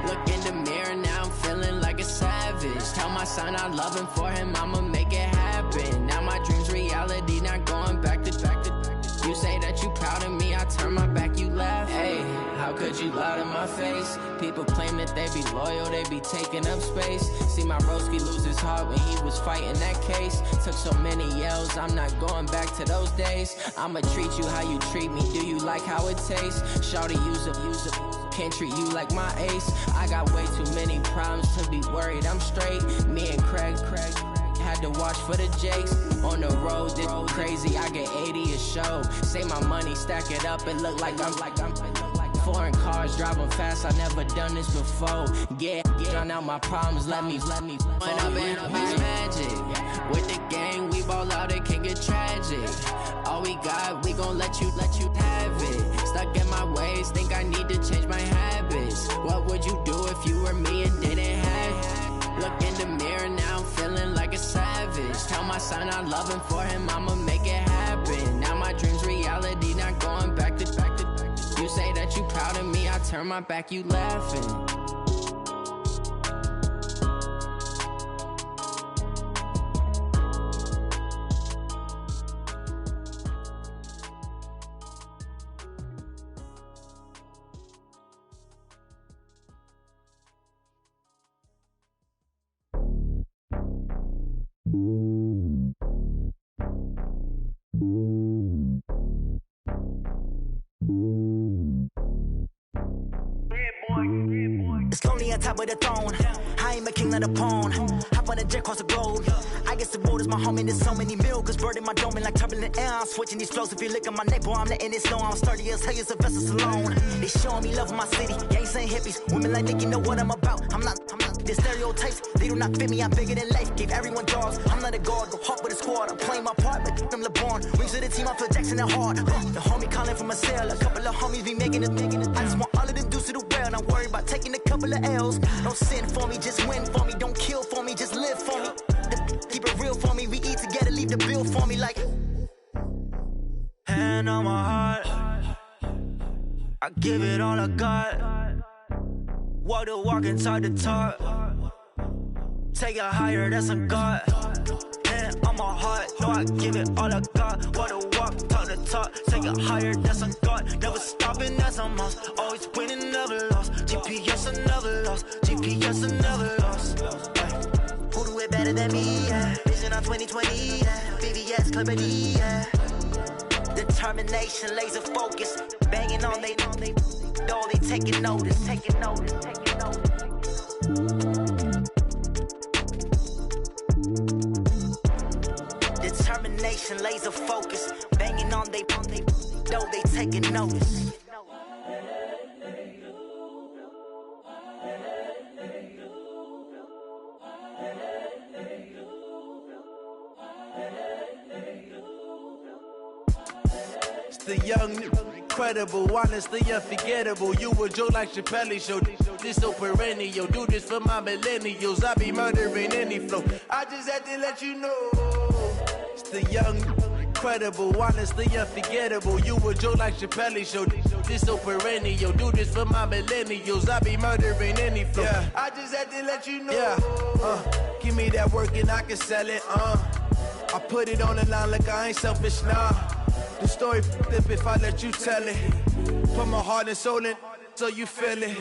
Look in the mirror, now I'm feeling like a savage. Tell my son I love him, for him I'ma make it happen. Now my dream's reality, not going back to. You say that you proud of me, I turn my back, you laugh. Hey, how could you lie to my face? People claim that they be loyal, they be taking up space. See my broski lose his heart when he was fighting that case. Took so many yells, I'm not going back to those days. I'ma treat you how you treat me, do you like how it tastes? Shawty, use up, can't treat you like my ace. I got way too many problems to be worried, I'm straight. Me and Craig had to watch for the Jakes. On the road, this crazy, I get 80 a show. Say my money, stack it up, it look like I'm foreign cars, driving fast, I never done this before. Yeah, drown out my problems, let me. When I've been magic. With the gang, we ball out, it can get tragic. All we got, we gon' let you have it. Stuck in my ways, think I need to change my habits. What would you do if you were me and didn't have it? Look in the mirror, now I'm feeling like a savage. Tell my son I love him, for him I'ma make it happen. Now my dream's reality, not going back to. You say that you proud of me, I turn my back, you laughing. It's lonely on top of the throne. I ain't a king of the pawn. Hop on a jet across the globe. I guess the road is my home and there's so many miracles burning my dome and like turbulent air. I'm switching these flows. If you look at my neck, boy, I'm letting it slow. I'm sturdy as hell, as Sylvester Stallone. They showing me love in my city. Gang saying hippies. Women like Nick, you know what I'm about. I'm not. The stereotypes, they do not fit me. I'm bigger than life. Gave everyone jobs. I'm not a guard. Go hard with a squad. I'm playing my part, but I'm LeBron. Wings of the team, I feel Jackson and hard. The homie calling from a cell. A couple of homies be making it. I just want all of them dudes to the well. Not worry about taking a couple of L's. Don't sin for me, just win for me. Don't kill for me, just live for me. Keep it real for me. We eat together, leave the bill for me like. Hand on my heart, I give it all I got. Walk the walk and talk the talk. Take it higher, that's a God. Hand on my heart, no, I give it all I got. Walk the walk, talk the talk. Take it higher, that's a God. Never stopping, that's a must. Always winning, never lost. GPS, I never lost. GPS, I never lost. Who do it better than me? Yeah. Vision on 2020. Yeah. VVS, Clarity. Yeah. Determination, laser focus. Banging on they door, they taking notice. Determination, laser focus. Banging on they door, they taking notice. The young, incredible, honestly unforgettable. You a joke like Chappelle Show. This so perennial. Do this for my millennials. I be murdering any flow. I just had to let you know. It's the young, incredible, honestly unforgettable. You a joke like Chappelle Show. This so perennial. Do this for my millennials. I be murdering any flow. Yeah. I just had to let you know. Yeah. Give me that work and I can sell it. I put it on the line like I ain't selfish, nah. The story flip if I let you tell it. Put my heart and soul in so you feel it.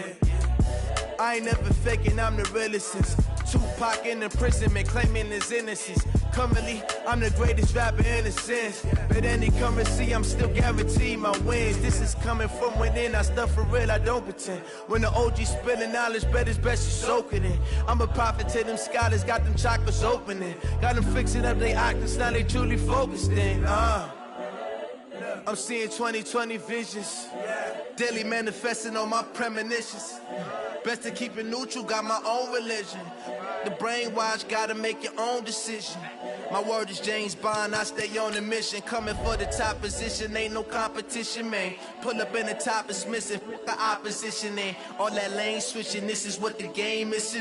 I ain't never faking, I'm the realest since Tupac in imprisonment, claiming his innocence. Currently, I'm the greatest rapper in a sense. But any currency, I'm still guaranteed my wins. This is coming from within, I stuff for real, I don't pretend. When the OG spilling knowledge, bet it's best you soak it in. I'm a prophet to them scholars, got them chakras opening. Got them fixing up they octaves, now they truly focused in. I'm seeing 2020 visions. Daily manifesting on my premonitions. Best to keep it neutral, got my own religion. The brainwash, gotta make your own decision. My word is James Bond, I stay on a mission. Coming for the top position, ain't no competition, man. Pull up in the top, it's missing, the opposition, ain't all that lane switching, this is what the game is.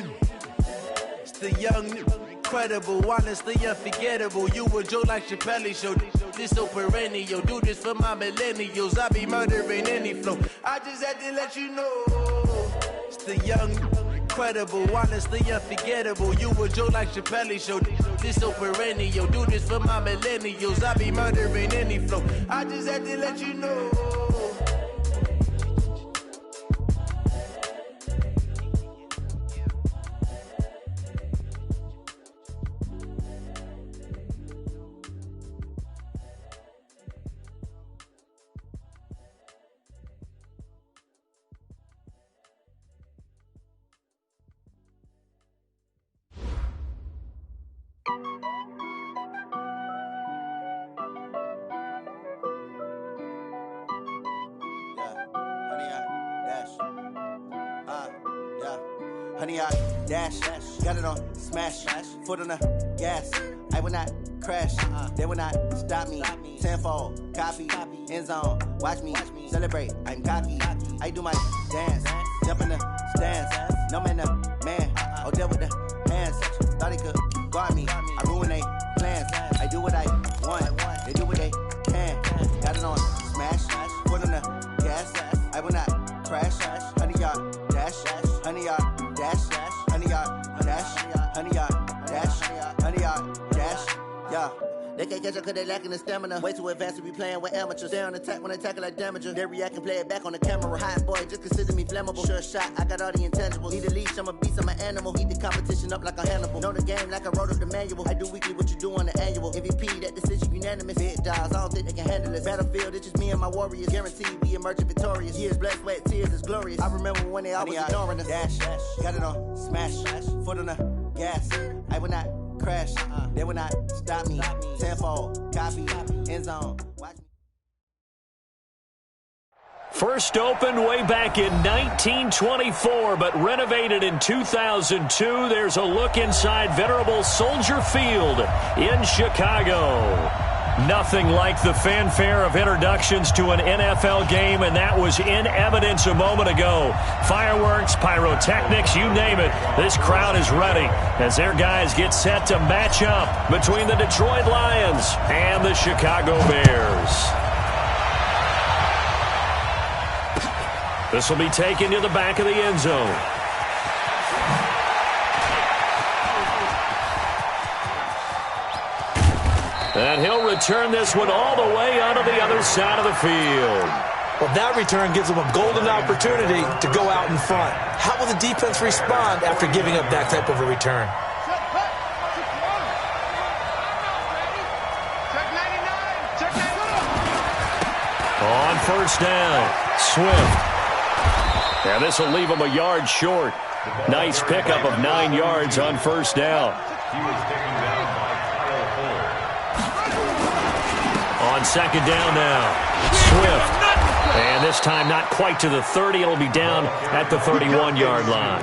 It's the young, incredible, honestly unforgettable. You a Joe like Chappelle show, this so perennial. Do this for my millennials, I be murdering any flow. I just had to let you know. It's the young, incredible, honestly unforgettable. You a Joe like Chappelle show, this so perennial. Do this for my millennials, I be murdering any flow. I just had to let you know. Honey, I dash, got it on smash, foot on the gas. I will not crash, they will not stop me. Tenfold, copy, end zone, watch me celebrate. I'm cocky, I do my dance, jump in the stands. No man, man, oh there with the hands. Thought he could guard me, I ruin they plans. I do what I want, they do what they can. Got it on smash, foot on the gas. I will not crash, honey, y'all dash, honey, y'all dash, honey, y'all dash, honey, y'all dash, honey, y'all dash, yeah. They can't catch up cause they lacking the stamina. Way too advanced to be playing with amateurs. They on attack when they tackle like damager. They react and play it back on the camera. Hot boy, just consider me flammable. Sure shot, I got all the intangibles. Need a leash, I'm a beast, I'm an animal. Eat the competition up like a Hannibal. Know the game like I wrote up the manual. I do weekly what you do on the annual. MVP, that decision unanimous. Big dogs, I don't think they can handle this. Battlefield, it's just me and my warriors. Guaranteed we emerge victorious. Years, blood, sweat, tears, is glorious. I remember when they always ignoring us. Dash, got it on smash, foot on the gas. I will not crash, they will not stop me. Tenfold, copy, end zone. Watch me. First opened way back in 1924, but renovated in 2002. There's a look inside venerable Soldier Field in Chicago. Nothing like the fanfare of introductions to an NFL game, and that was in evidence a moment ago. Fireworks, pyrotechnics, you name it. This crowd is ready as their guys get set to match up between the Detroit Lions and the Chicago Bears. This will be taken to the back of the end zone. And he'll return this one all the way onto the other side of the field. Well, that return gives them a golden opportunity to go out in front. How will the defense respond after giving up that type of a return? On first down, Swift. And this will leave him a yard short. Nice pickup of 9 yards on first down. He was taken down by Kyle Fuller. On second down now, Swift. And this time not quite to the 30. It'll be down at the 31-yard line.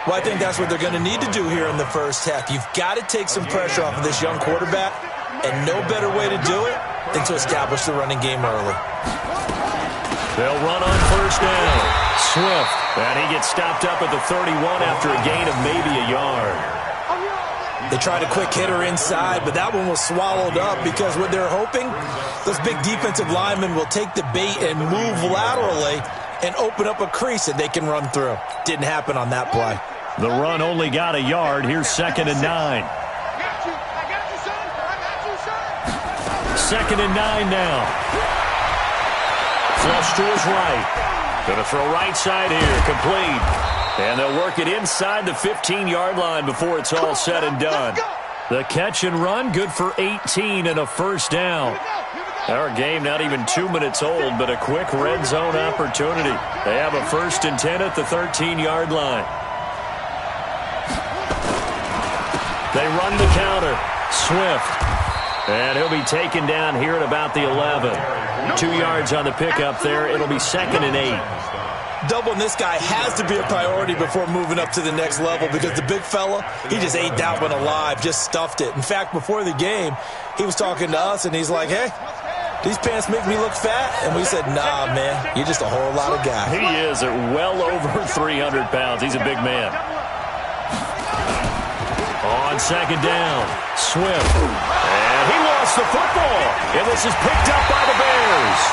Well, I think that's what they're going to need to do here in the first half. You've got to take some pressure off of this young quarterback, and no better way to do it than to establish the running game early. They'll run on first down. Swift. And he gets stopped up at the 31 after a gain of maybe a yard. They tried a quick hitter inside, but that one was swallowed up because what they're hoping, those big defensive linemen will take the bait and move laterally and open up a crease that they can run through. Didn't happen on that play. The run only got a yard. Here's 2nd and 9. Second and 9 now. Flush to his right. Going to throw right side here. Complete. And they'll work it inside the 15-yard line before it's all said and done. The catch and run, good for 18 and a first down. Our game not even 2 minutes old, but a quick red zone opportunity. They have a 1st and 10 at the 13-yard line. They run the counter. Swift. And he'll be taken down here at about the 11. 2 yards on the pickup there. It'll be 2nd and 8. Doubling this guy has to be a priority before moving up to the next level because the big fella, he just ate that one alive, just stuffed it. In fact, before the game, he was talking to us, and he's like, hey, these pants make me look fat. And we said, nah, man, you're just a whole lot of guy. He is at well over 300 pounds. He's a big man. On 2nd down, Swift. And he lost the football. And this is picked up by the Bears.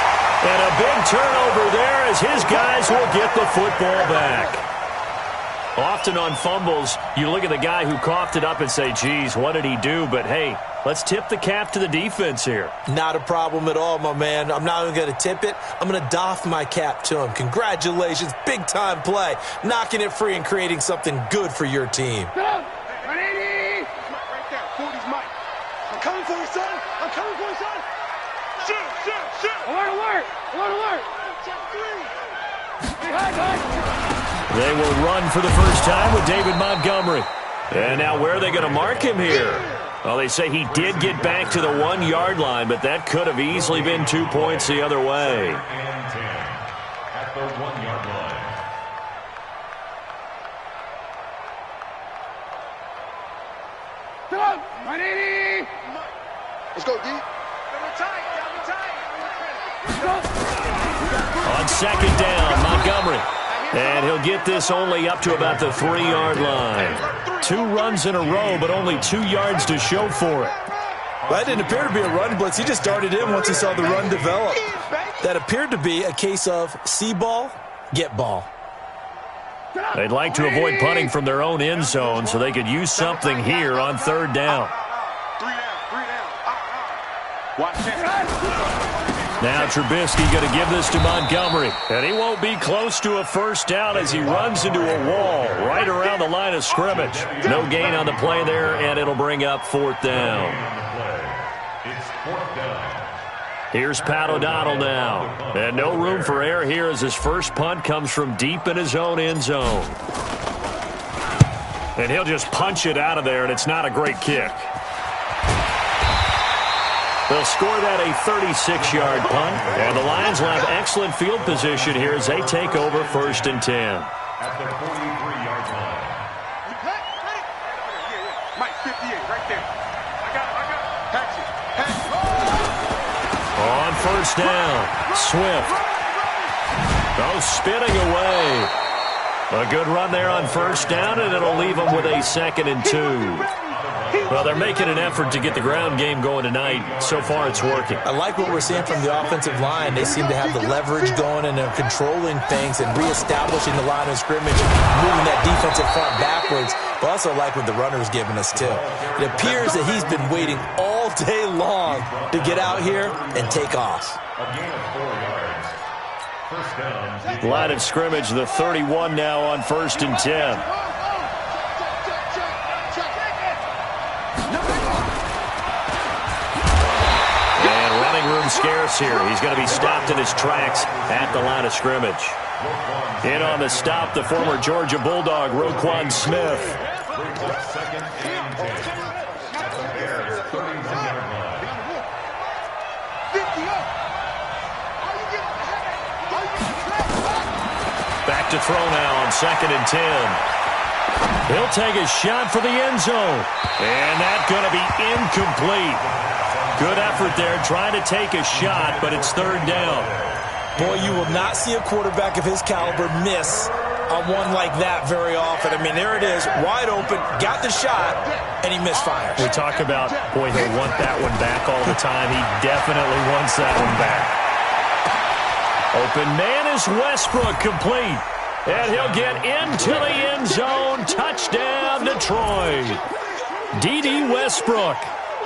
And a big turnover there as his guys will get the football back. Often on fumbles, you look at the guy who coughed it up and say, geez, what did he do? But, hey, let's tip the cap to the defense here. Not a problem at all, my man. I'm not even going to tip it. I'm going to doff my cap to him. Congratulations. Big-time play. Knocking it free and creating something good for your team. Right there. 40's Mike. I'm coming for you, son. I'm coming for you, son. Shoot. Alert. They will run for the first time with David Montgomery. And now where are they going to mark him here? Well, they say he did get back to the 1-yard line, but that could have easily been 2 points the other way. And 10 at the 1-yard line. Come on. 180. Let's go, D. On 2nd down, Montgomery. And he'll get this only up to about the 3-yard line. 2 runs in a row, but only 2 yards to show for it. Well, that didn't appear to be a run blitz. He just darted in once he saw the run develop. That appeared to be a case of see ball, get ball. They'd like to avoid punting from their own end zone so they could use something here on 3rd down. Now Trubisky going to give this to Montgomery. And he won't be close to a first down as he runs into a wall right around the line of scrimmage. No gain on the play there, and it'll bring up 4th down. It's 4th down. Here's Pat O'Donnell now. And no room for error here as his first punt comes from deep in his own end zone. And he'll just punch it out of there, and it's not a great kick. They'll score that a 36-yard punt, and the Lions will have excellent field position here as they take over 1st and 10. At the 43-yard line. Mike, 58, right there. I got it. Patch it. On 1st down, Swift. Spinning away. A good run there on 1st down, and it'll leave them with a 2nd and 2. Well, they're making an effort to get the ground game going tonight. So far, it's working. I like what we're seeing from the offensive line. They seem to have the leverage going, and they're controlling things and reestablishing the line of scrimmage, moving that defensive front backwards. But also like what the runner's giving us, too. It appears that he's been waiting all day long to get out here and take off. A gain of 4 yards. First down. Line of scrimmage, the 31 now on 1st and 10. Room scarce here. He's going to be stopped in his tracks at the line of scrimmage. In on the stop, the former Georgia Bulldog, Roquan Smith. Back to throw now on 2nd and 10. He'll take a shot for the end zone. And that's going to be incomplete. Good effort there, trying to take a shot, but it's 3rd down. Boy, you will not see a quarterback of his caliber miss on one like that very often. I mean, there it is, wide open, got the shot, and he misfires. We talk about, boy, he'll want that one back all the time. He definitely wants that one back. Open man is Westbrook, complete. And he'll get into the end zone. Touchdown, Detroit. D.D. Westbrook.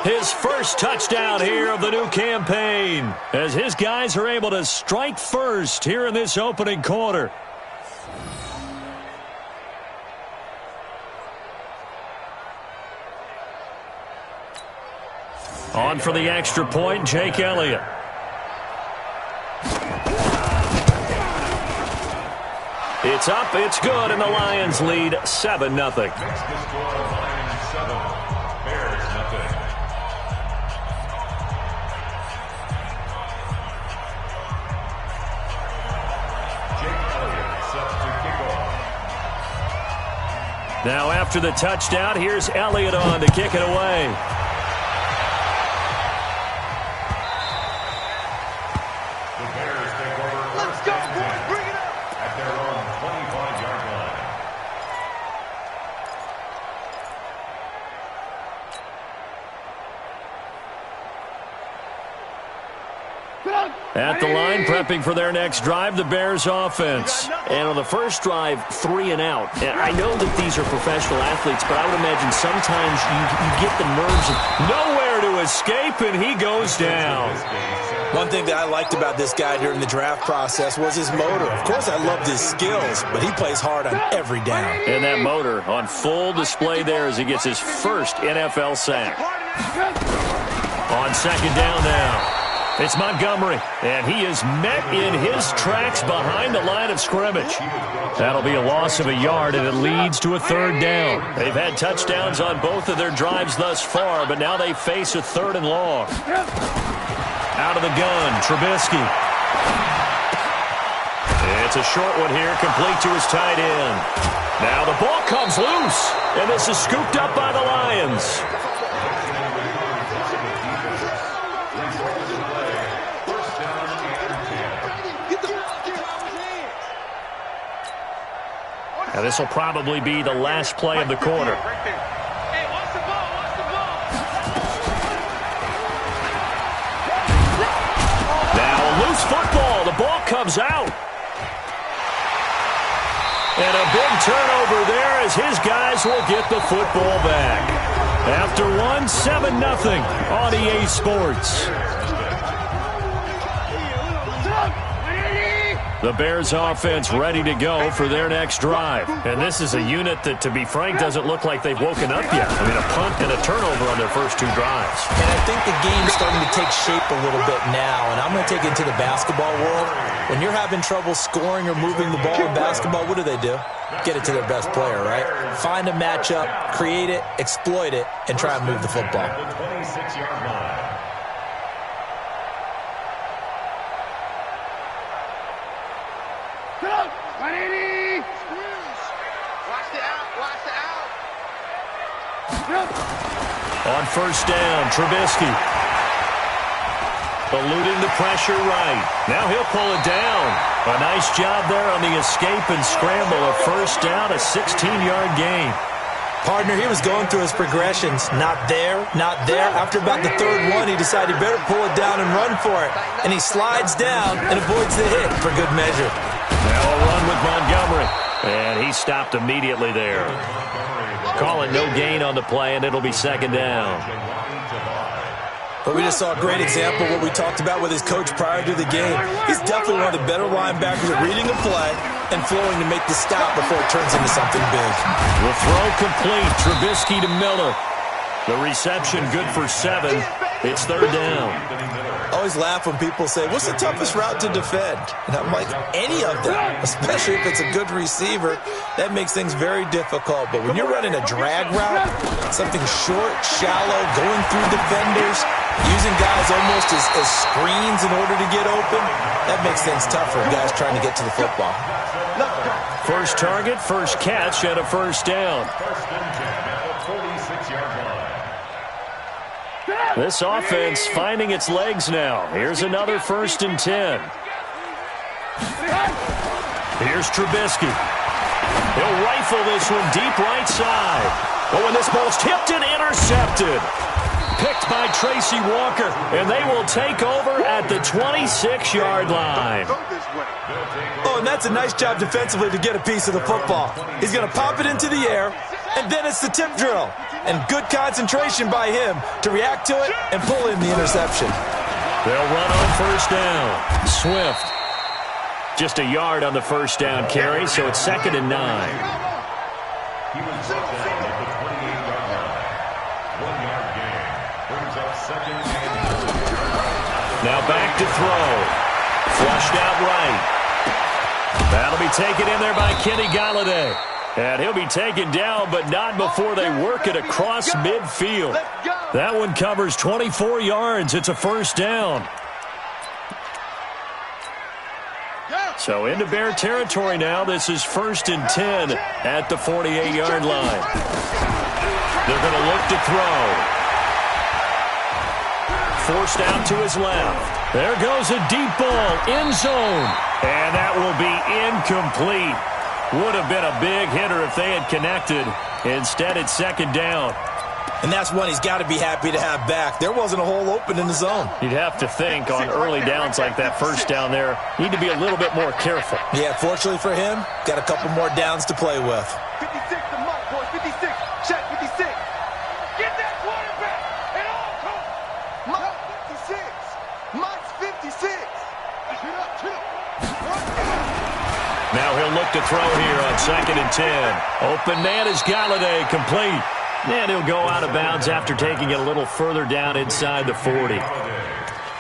His first touchdown here of the new campaign as his guys are able to strike first here in this opening quarter. On for the extra point, Jake Elliott. It's up, it's good, and the Lions lead 7-0. Next to score, Lions 7, Bears 0. Jake Elliott set to kick off. Now after the touchdown, here's Elliott on to kick it away. The Bears take over. Let's go, boys, bring it up! At their own 25-yard line. At the line, prepping for their next drive, the Bears offense. And on the first drive, 3 and out. And I know that these are professional athletes, but I would imagine sometimes you get the nerves of nowhere to escape, and he goes down. One thing that I liked about this guy during the draft process was his motor. Of course, I loved his skills, but he plays hard on every down. And that motor on full display there as he gets his first NFL sack. On second down now. It's Montgomery, and he is met in his tracks behind the line of scrimmage. That'll be a loss of a yard, and it leads to a third down. They've had touchdowns on both of their drives thus far, but now they face a third and long. Out of the gun, Trubisky. It's a short one here, complete to his tight end. Now the ball comes loose, and this is scooped up by the Lions. Now this will probably be the last play of the quarter. Now a loose football. The ball comes out. And a big turnover there as his guys will get the football back. After one, 7-0 on EA Sports. The Bears offense ready to go for their next drive. And this is a unit that, to be frank, doesn't look like they've woken up yet. I mean, a punt and a turnover on their first 2 drives. And I think the game's starting to take shape a little bit now. And I'm going to take it to the basketball world. When you're having trouble scoring or moving the ball in basketball, what do? Get it to their best player, right? Find a matchup, create it, exploit it, and try and move the football. The 26-yard line. On first down, Trubisky. Eluding the pressure right. Now he'll pull it down. A nice job there on the escape and scramble. A first down, a 16-yard gain. Partner, he was going through his progressions. Not there, not there. After about the third one, he decided he better pull it down and run for it. And he slides down and avoids the hit for good measure. Now a run with Montgomery. And he stopped immediately there. Call it no gain on the play, and it'll be second down. But we just saw a great example of what we talked about with his coach prior to the game. He's definitely one of the better linebackers at reading a play and flowing to make the stop before it turns into something big. The throw complete. Trubisky to Miller. The reception good for 7. It's third down. I always laugh when people say, what's the toughest route to defend? And I'm like, any of them, especially if it's a good receiver. That makes things very difficult. But when you're running a drag route, something short, shallow, going through defenders, using guys almost as screens in order to get open, that makes things tough for guys trying to get to the football. First target, first catch, and a first down. First and 10 at the 46-yard line. This offense finding its legs now. Here's another first and 10. Here's Trubisky. He'll rifle this one deep right side. Oh, and this ball's tipped and intercepted. Picked by Tracy Walker, and they will take over at the 26-yard line. Oh, and that's a nice job defensively to get a piece of the football. He's going to pop it into the air, and then it's the tip drill. And good concentration by him to react to it and pull in the interception. They'll run on first down. Swift. Just a yard on the first down carry, so it's second and 9. He was brought down at the 28-yard line. 1 yard gain. Brings up Now back to throw. Flushed out right. That'll be taken in there by Kenny Golladay. And he'll be taken down, but not before they work it across midfield. That one covers 24 yards. It's a first down. So into Bear territory now. This is 1st and 10 at the 48-yard line. They're going to look to throw. Forced out to his left. There goes a deep ball, end zone. And that will be incomplete. Would have been a big hitter if they had connected. Instead, it's 2nd down. And that's one he's got to be happy to have back. There wasn't a hole open in the zone. You'd have to think on early downs like that first down there, need to be a little bit more careful. Yeah, fortunately for him, got a couple more downs to play with. 56 to Mark, boys. 56. Check 56. Get that quarterback at all costs. Mark 56. Mark's 56. Now he'll look to throw here on 2nd and 10. Open man is Golladay, complete. And he'll go out of bounds after taking it a little further down inside the 40.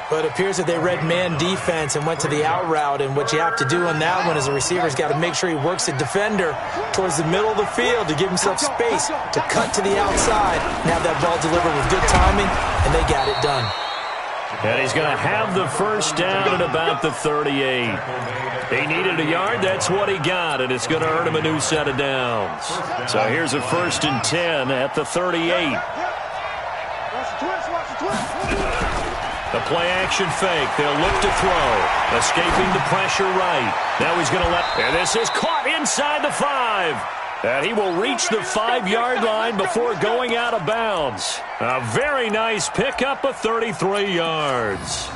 But it appears that they read man defense and went to the out route, and what you have to do on that one is the receiver's got to make sure he works the defender towards the middle of the field to give himself space to cut to the outside and have that ball delivered with good timing, and they got it done. And he's going to have the first down at about the 38. He needed a yard. That's what he got, and it's going to earn him a new set of downs. So here's a 1st and 10 at the 38. The play-action fake. They'll look to throw. Escaping the pressure right. Now he's going to let... And this is caught inside the 5. And he will reach the 5-yard line before going out of bounds. A very nice pickup of 33 yards.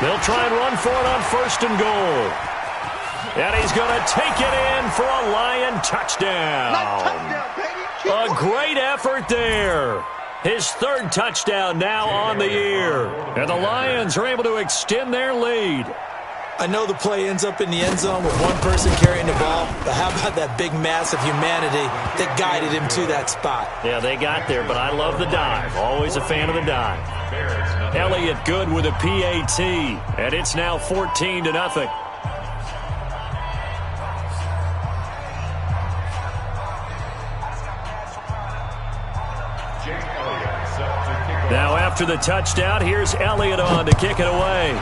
They'll try and run for it on 1st and goal. And he's going to take it in for a Lion touchdown. A great effort there. His 3rd touchdown now on the year. And the Lions are able to extend their lead. I know the play ends up in the end zone with one person carrying the ball, but how about that big mass of humanity that guided him to that spot? Yeah, they got there, but I love the dive. Always a fan of the dive. Elliott good with a PAT, and it's now 14-0. Now after the touchdown, here's Elliott on to kick it away.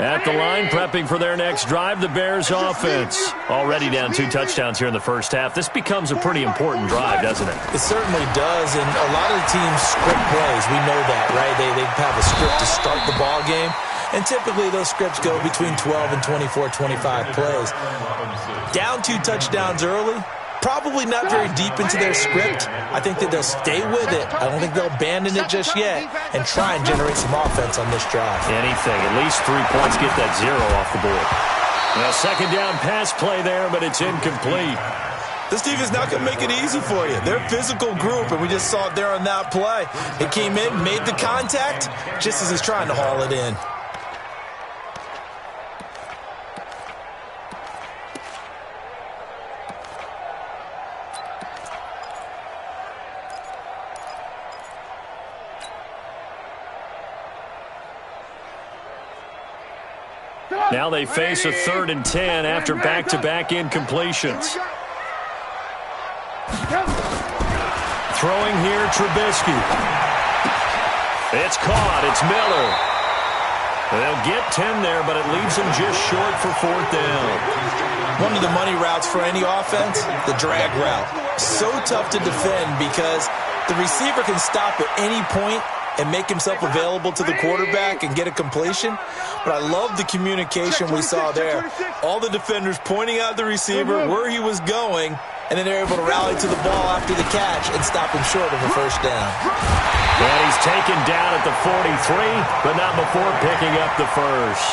At the line, prepping for their next drive, the Bears offense. Already down 2 touchdowns here in the first half. This becomes a pretty important drive, doesn't it? It certainly does, and a lot of the teams script plays. We know that, right? They have a script to start the ball game, and typically those scripts go between 12 and 24, 25 plays. Down 2 touchdowns early, probably not very deep into their script. I think that they'll stay with it. I don't think they'll abandon it just yet and try and generate some offense on this drive. Anything. At least 3 points, get that 0 off the board. Now, 2nd down pass play there, but it's incomplete. This defense is not going to make it easy for you. They're a physical group, and we just saw it there on that play. It came in, made the contact, just as he's trying to haul it in. Now they face a 3rd and 10 after back-to-back incompletions. Throwing here, Trubisky. It's caught. It's Miller. They'll get 10 there, but it leaves them just short for 4th down. One of the money routes for any offense, the drag route. So tough to defend because the receiver can stop at any point and make himself available to the quarterback and get a completion. But I love the communication we saw there. All the defenders pointing out the receiver, where he was going, and then they're able to rally to the ball after the catch and stop him short of a 1st down. And he's taken down at the 43, but not before picking up the 1st.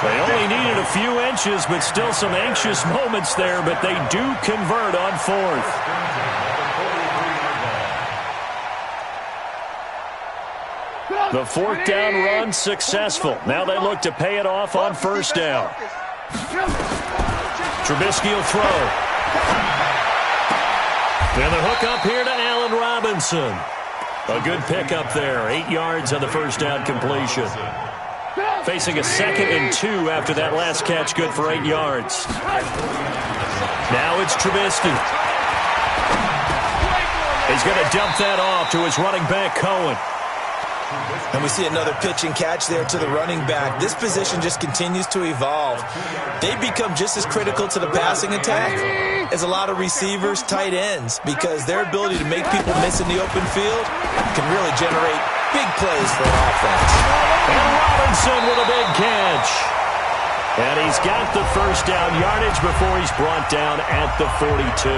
They only needed a few inches, but still some anxious moments there, but they do convert on 4th. The fourth down run successful. Now they look to pay it off on first down. Trubisky will throw. And the hook up here to Allen Robinson. A good pickup there. 8 yards on the first down completion. Facing a 2nd and 2 after that last catch, good for 8 yards. Now it's Trubisky. He's going to dump that off to his running back, Cohen. And we see another pitch and catch there to the running back. This position just continues to evolve. They become just as critical to the passing attack as a lot of receivers, tight ends, because their ability to make people miss in the open field can really generate big plays for an offense. And Robinson with a big catch. And he's got the first down yardage before he's brought down at the 42.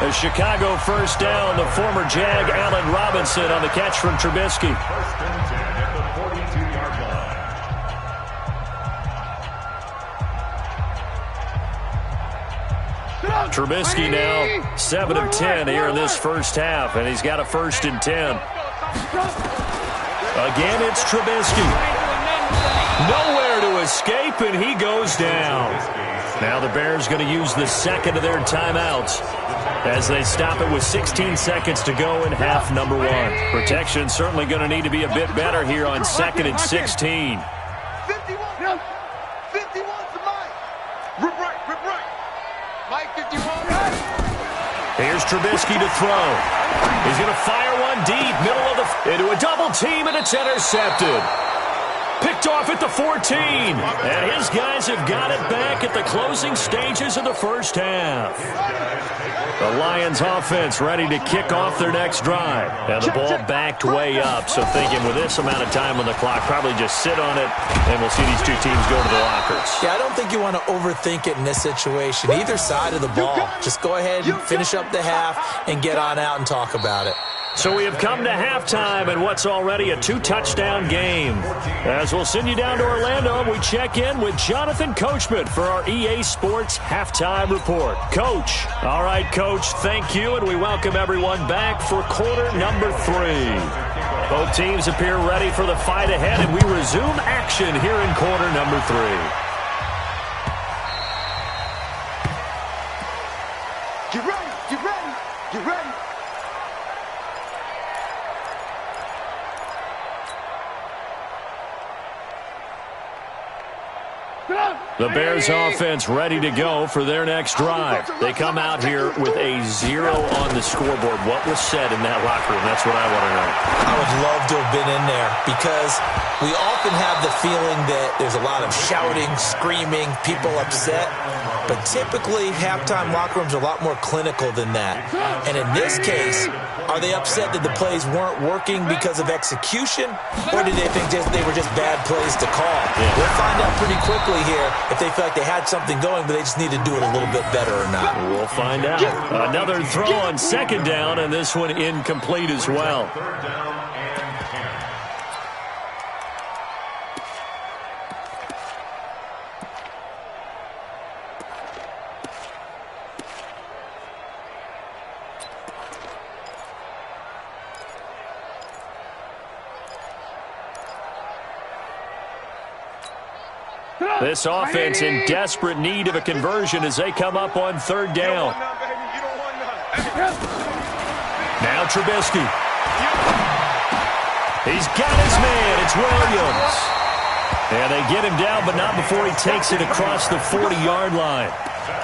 A Chicago first down, the former Jag Allen Robinson on the catch from Trubisky. First and 10 at the 42-yard line. Trubisky now 7 of 10 here in this first half, and he's got a 1st and 10. Again, it's Trubisky. Nowhere to escape, and he goes down. Now the Bears going to use the 2nd of their timeouts as they stop it with 16 seconds to go in half number 1. Protection certainly going to need to be a bit better here on 2nd and 16. 51 to Mike. Rip right. Mike 51. Here's Trubisky to throw. He's going to fire one deep, middle of the... into a double team, and it's intercepted. Picked off at the 14. And his guys have got it back at the closing stages of the first half. The Lions offense ready to kick off their next drive. And the ball backed way up, so thinking with this amount of time on the clock, probably just sit on it, and we'll see these two teams go to the lockers. Yeah, I don't think you want to overthink it in this situation. Either side of the ball. Just go ahead and finish up the half and get on out and talk about it. So we have come to halftime in what's already a 2-touchdown game. As we'll send you down to Orlando, we check in with Jonathan Coachman for our EA Sports Halftime Report. Coach. All right, Coach, thank you, and we welcome everyone back for quarter number 3. Both teams appear ready for the fight ahead, and we resume action here in quarter number 3. Get ready. The Bears offense ready to go for their next drive. They come out here with a 0 on the scoreboard. What was said in that locker room? That's what I want to know. I would love to have been in there because we often have the feeling that there's a lot of shouting, screaming, people upset. But typically, halftime locker rooms are a lot more clinical than that. And in this case, are they upset that the plays weren't working because of execution? Or did they think they were just bad plays to call? Yeah. We'll find out pretty quickly here if they feel like they had something going, but they just need to do it a little bit better or not. We'll find out. Another throw on 2nd down, and this one incomplete as well. 3rd down and 10. This offense in desperate need of a conversion as they come up on 3rd down. Now Trubisky. He's got his man. It's Williams. And they get him down, but not before he takes it across the 40-yard line.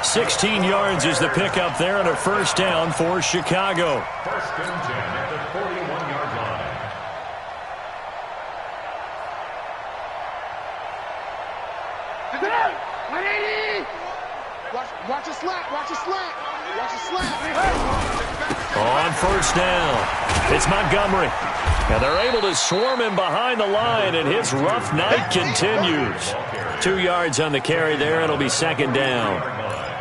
16 yards is the pickup there and a 1st down for Chicago. 1st and 10 at the 41-yard line. Watch a slap. On 1st down, it's Montgomery. And they're able to swarm him behind the line, and his rough night continues. 2 yards on the carry there, and it'll be 2nd down.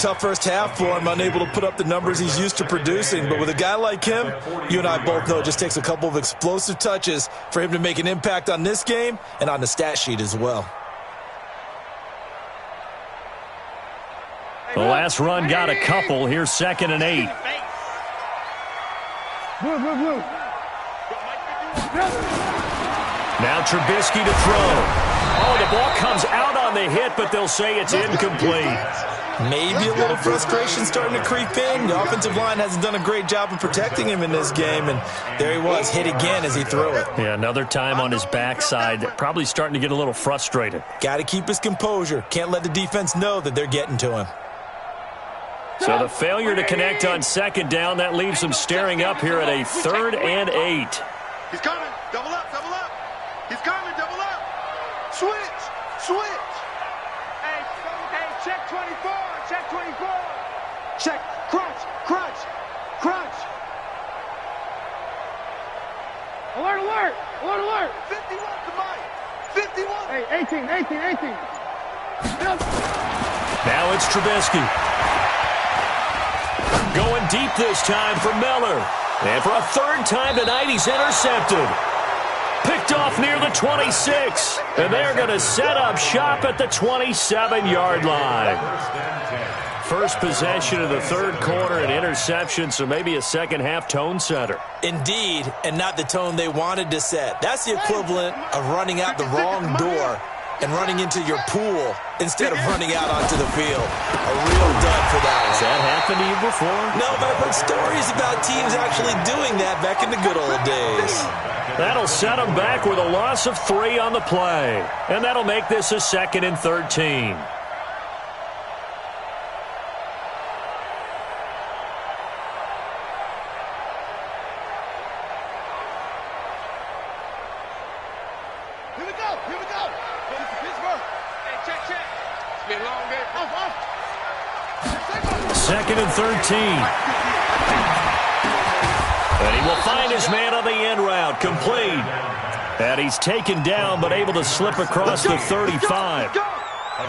Tough first half for him, unable to put up the numbers he's used to producing. But with a guy like him, you and I both know it just takes a couple of explosive touches for him to make an impact on this game and on the stat sheet as well. The last run got a couple. Here's 2nd and 8. Now Trubisky to throw. Oh, the ball comes out on the hit, but they'll say it's incomplete. Maybe a little frustration starting to creep in. The offensive line hasn't done a great job of protecting him in this game, and there he was, hit again as he threw it. Yeah, another time on his backside, probably starting to get a little frustrated. Got to keep his composure. Can't let the defense know that they're getting to him. So the failure to connect on second down, that leaves him staring up here at a 3rd and 8. He's coming. Double up, double up. He's coming, double up. Switch, switch. Hey, check 24, check 24. Check, crunch, crunch, crunch. Alert, alert, alert, alert. 51 to Mike. 51. Hey, 18. Now it's Trubisky. Going deep this time for Miller. And for a 3rd time tonight, he's intercepted. Picked off near the 26. And they're going to set up shop at the 27-yard line. First possession of the 3rd quarter, an interception, so maybe a second-half tone setter. Indeed, and not the tone they wanted to set. That's the equivalent of running out the wrong door and running into your pool instead of running out onto the field. A real dud for that one. Has that happened to you before? No, but I've heard stories about teams actually doing that back in the good old days. That'll set them back with a loss of 3 on the play. And that'll make this a 2nd and 13. Here we go. This is Pittsburgh. Hey, check. It's been a long day. Off. 2nd and 13. And he will find his man on the end route. Complete. And he's taken down, but able to slip across the 35.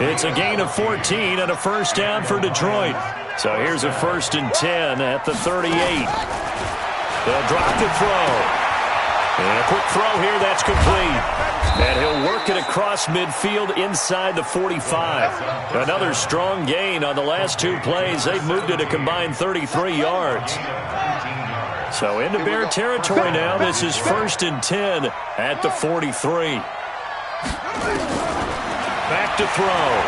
It's a gain of 14 and a 1st down for Detroit. So here's a 1st and 10 at the 38. They'll drop the throw. And a quick throw here, that's complete. And he'll work it across midfield inside the 45. Another strong gain on the last 2 plays. They've moved it a combined 33 yards. So into Bear territory now. This is 1st and 10 at the 43. Back to throw.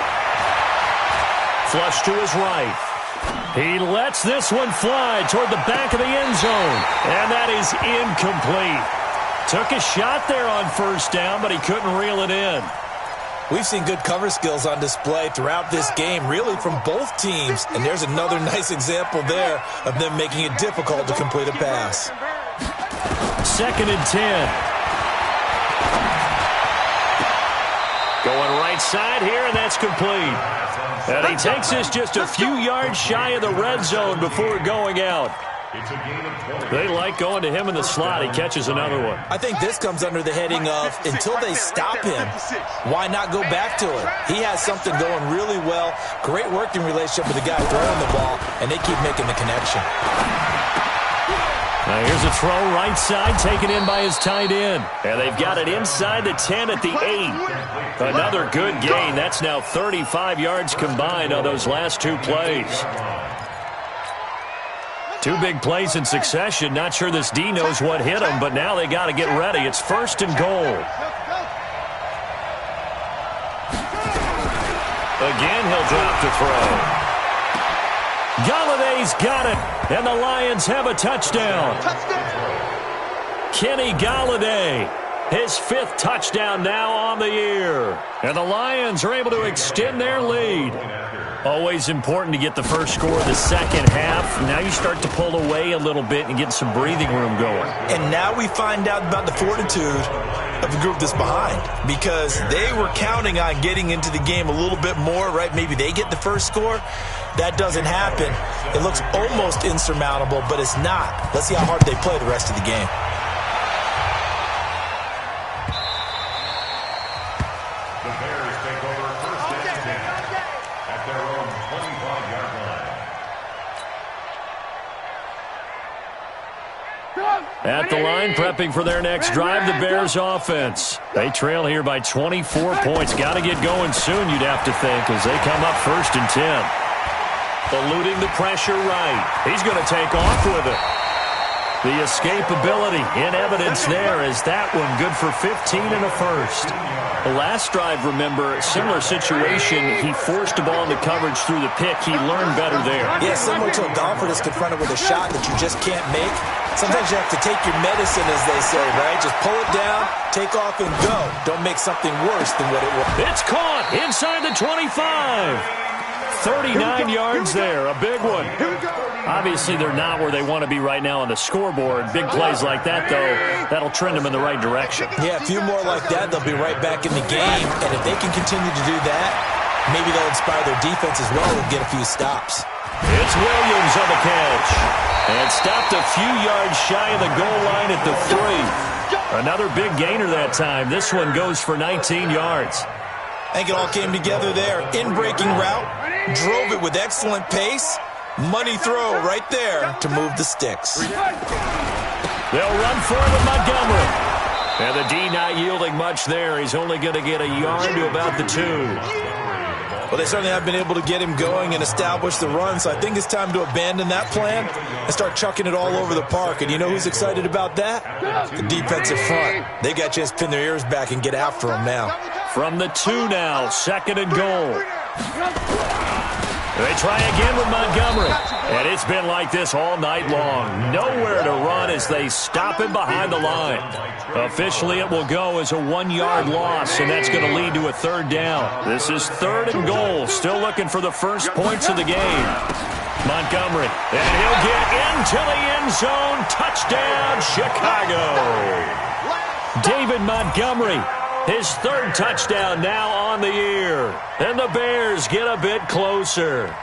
Flush to his right. He lets this one fly toward the back of the end zone. And that is incomplete. Took a shot there on 1st down, but he couldn't reel it in. We've seen good cover skills on display throughout this game, really from both teams. And there's another nice example there of them making it difficult to complete a pass. 2nd and 10. Going right side here, and that's complete. And he takes this just a few yards shy of the red zone before going out. They like going to him in the slot. He catches another one. I think this comes under the heading of until they stop him, why not go back to it? He has something going really well. Great working relationship with the guy throwing the ball, and they keep making the connection. Now here's a throw right side taken in by his tight end. And they've got it inside the 10 at the 8. Another good gain. That's now 35 yards combined on those last 2 plays. 2 big plays in succession. Not sure this D knows what hit him, but now they got to get ready. It's 1st and goal. Again, he'll drop to throw. Galladay's got it, and the Lions have a touchdown. Kenny Galladay, his 5th touchdown now on the year. And the Lions are able to extend their lead. Always important to get the first score of the second half. Now you start to pull away a little bit and get some breathing room going. And now we find out about the fortitude of the group that's behind, because they were counting on getting into the game a little bit more, right? Maybe they get the first score. That doesn't happen. It looks almost insurmountable, but it's not. Let's see how hard they play the rest of the game. The Bears take over 1st and 10 at their own 25-yard line. At the line, prepping for their next drive, the Bears offense. They trail here by 24 points. Got to get going soon, you'd have to think, as they come up 1st and 10. Eluding the pressure right. He's going to take off with it. The escapability in evidence there as that one good for 15 and a first. The last drive, remember, similar situation. He forced the ball into coverage through the pick. He learned better there. Yeah, similar to a golfer that's confronted with a shot that you just can't make. Sometimes you have to take your medicine, as they say, right? Just pull it down, take off, and go. Don't make something worse than what it was. It's caught inside the 25. 39 yards there, a big one. Obviously, they're not where they want to be right now on the scoreboard. Big plays like that, though, that'll trend them in the right direction. Yeah, a few more like that, they'll be right back in the game. And if they can continue to do that, maybe they'll inspire their defense as well and get a few stops. It's Williams on the catch. And stopped a few yards shy of the goal line at the 3. Another big gainer that time. This one goes for 19 yards. I think it all came together there. In-breaking route, drove it with excellent pace. Money throw right there to move the sticks. They'll run for it with Montgomery. And the D not yielding much there. He's only going to get a yard to about the 2. Well, they certainly have been able to get him going and establish the run, so I think it's time to abandon that plan and start chucking it all over the park. And you know who's excited about that? The defensive front. They got a chance to pin their ears back and get after him now. From the 2 now, 2nd and goal. They try again with Montgomery. And it's been like this all night long. Nowhere to run as they stop him behind the line. Officially, it will go as a 1-yard loss, and that's going to lead to a 3rd down. This is 3rd and goal. Still looking for the first points of the game. Montgomery. And he'll get into the end zone. Touchdown, Chicago. David Montgomery. His 3rd touchdown now on the year. And the Bears get a bit closer.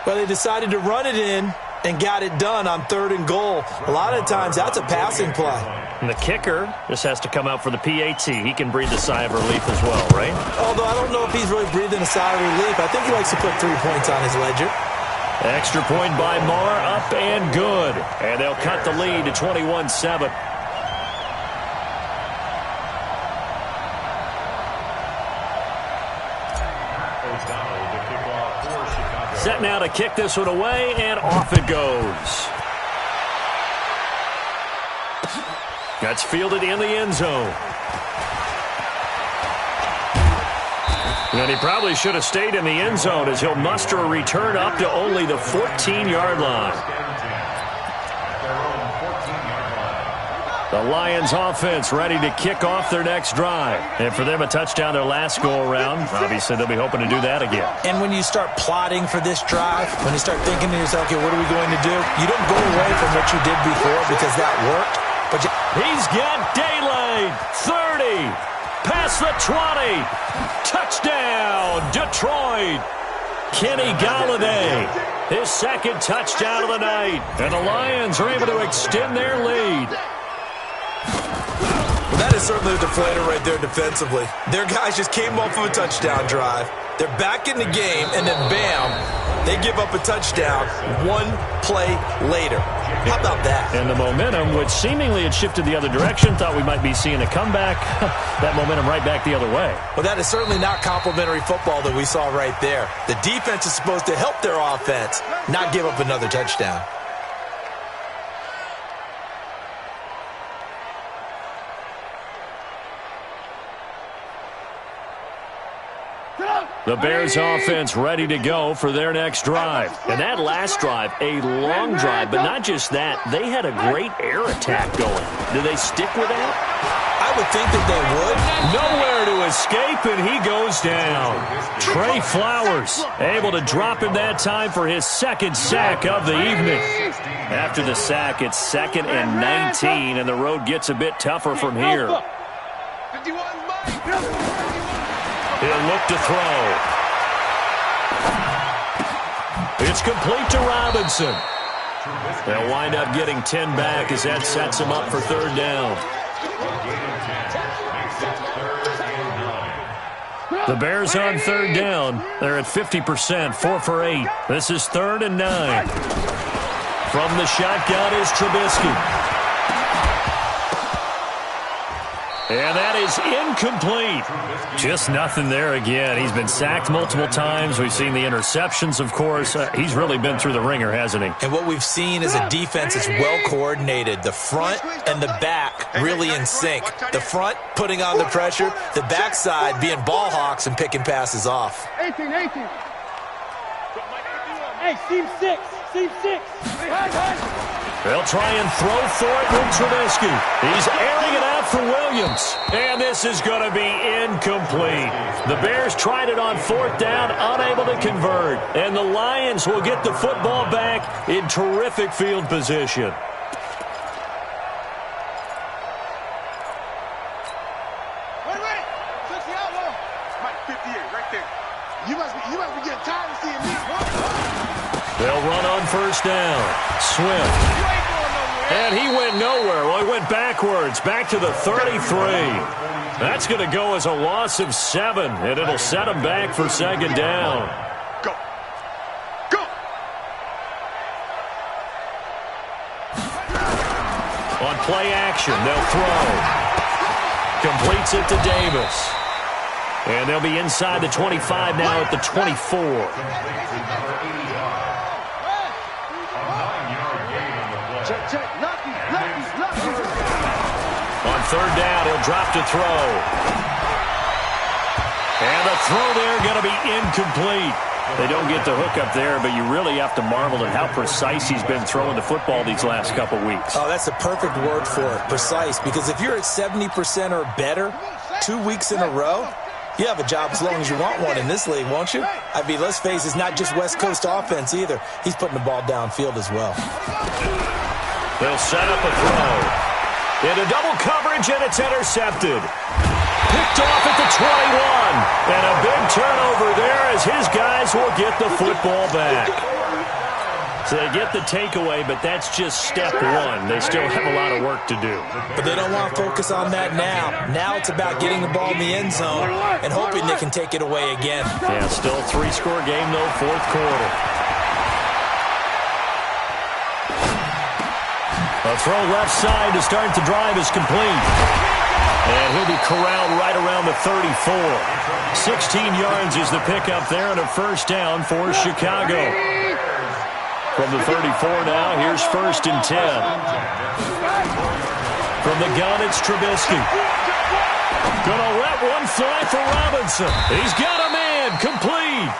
Well, they decided to run it in and got it done on 3rd and goal. A lot of times, that's a passing play. And the kicker just has to come out for the PAT. He can breathe a sigh of relief as well, right? Although I don't know if he's really breathing a sigh of relief. I think he likes to put 3 points on his ledger. Extra point by Marr, up and good. And they'll cut the lead to 21-7. Set now to kick this one away, and off it goes. That's fielded in the end zone. And he probably should have stayed in the end zone as he'll muster a return up to only the 14-yard line. The Lions offense ready to kick off their next drive. And for them, a touchdown their last go-around. Obviously, they'll be hoping to do that again. And when you start plotting for this drive, when you start thinking to yourself, okay, what are we going to do? You don't go away from what you did before because that worked. But he's got daylight. 30. Past the 20. Touchdown, Detroit. Kenny Golladay. His 2nd touchdown of the night. And the Lions are able to extend their lead. Well, that is certainly a deflator right there defensively. Their guys just came off of a touchdown drive. They're back in the game, and then bam, they give up a touchdown 1 play later. How about that? And the momentum, which seemingly had shifted the other direction, thought we might be seeing a comeback. That momentum right back the other way. Well, that is certainly not complimentary football that we saw right there. The defense is supposed to help their offense, not give up another touchdown. The Bears offense ready to go for their next drive. And that last drive, a long drive, but not just that. They had a great air attack going. Do they stick with that? I would think that they would. Nowhere to escape, and he goes down. Trey Flowers able to drop him that time for his 2nd sack of the evening. After the sack, it's 2nd and 19, and the road gets a bit tougher from here. He'll look to throw. It's complete to Robinson. They'll wind up getting 10 back as that sets him up for 3rd down. The Bears on 3rd down. They're at 50%, 4 for 8. This is 3rd and 9. From the shotgun is Trubisky. And that is incomplete. Just nothing there again. He's been sacked multiple times. We've seen the interceptions, of course. He's really been through the ringer, hasn't he? And what we've seen is a defense that's well coordinated. The front and the back really in sync. The front putting on the pressure, the backside being ball hawks and picking passes off. 18. Hey, seam 6. They'll try and throw for it with Trubisky. He's airing it out for Williams. And this is going to be incomplete. The Bears tried it on 4th down, unable to convert. And the Lions will get the football back in terrific field position. Wait. 60 outlaw. Mike, 58, right there. You must be getting tired of seeing me. They'll run on 1st down. Swift. And he went nowhere. Well, he went backwards, back to the 33. That's going to go as a loss of 7, and it'll set him back for 2nd down. Go. On play action, they'll throw. Completes it to Davis. And they'll be inside the 25 now at the 24. Check. Lucky. On 3rd down, he'll drop to throw. And the throw there going to be incomplete. They don't get the hook up there, but you really have to marvel at how precise he's been throwing the football these last couple weeks. Oh, that's the perfect word for it, precise. Because if you're at 70% or better 2 weeks in a row, you have a job as long as you want one in this league, won't you? I mean, let's face it, it's not just West Coast offense either. He's putting the ball downfield as well. They'll set up a throw. Into double coverage, and it's intercepted. Picked off at the 21. And a big turnover there as his guys will get the football back. So they get the takeaway, but that's just step 1. They still have a lot of work to do. But they don't want to focus on that now. Now it's about getting the ball in the end zone and hoping they can take it away again. Yeah, still a 3-score game, though, 4th quarter. A throw left side to start the drive is complete. And he'll be corralled right around the 34. 16 yards is the pickup there and a 1st down for Chicago. From the 34 now, here's 1st and 10. From the gun, it's Trubisky. Gonna let one fly for Robinson. He's got a man, complete.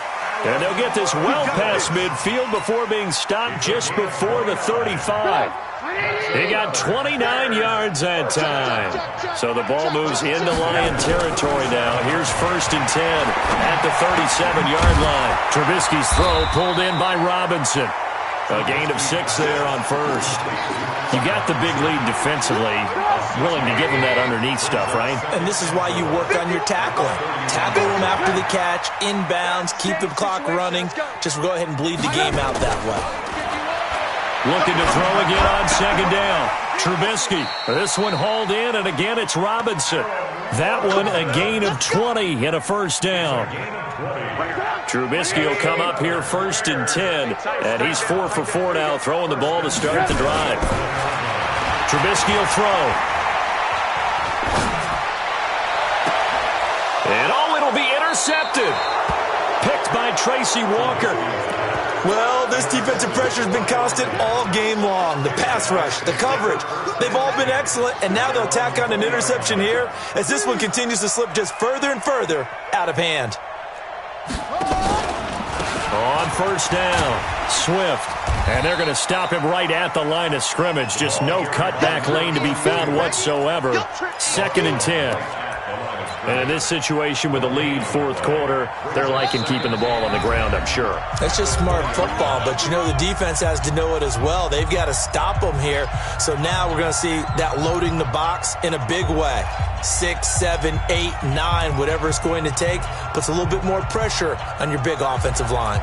And they'll get this well past midfield before being stopped just before the 35. He got 29 yards that time. So the ball moves into Lion territory now. Here's 1st and 10 at the 37-yard line. Trubisky's throw pulled in by Robinson. A gain of 6 there on 1st. You got the big lead defensively. Willing to give him that underneath stuff, right? And this is why you work on your tackling. Tackle him after the catch, inbounds, keep the clock running. Just go ahead and bleed the game out that way. Looking to throw again on 2nd down. Trubisky. This one hauled in, and again it's Robinson. That one a gain of 20 and a 1st down. Trubisky will come up here 1st and 10, and he's 4 for 4 now, throwing the ball to start the drive. Trubisky will throw. And it'll be intercepted. Picked by Tracy Walker. Well, this defensive pressure has been constant all game long. The pass rush, the coverage, they've all been excellent, and now they'll tack on an interception here as this one continues to slip just further and further out of hand. On 1st down, Swift. And they're going to stop him right at the line of scrimmage. Just no cutback lane to be found whatsoever. 2nd and 10. And in this situation with a lead 4th quarter, they're liking keeping the ball on the ground, I'm sure. That's just smart football, but you know the defense has to know it as well. They've got to stop them here. So now we're going to see that loading the box in a big way. 6, 7, 8, 9, whatever it's going to take, puts a little bit more pressure on your big offensive line.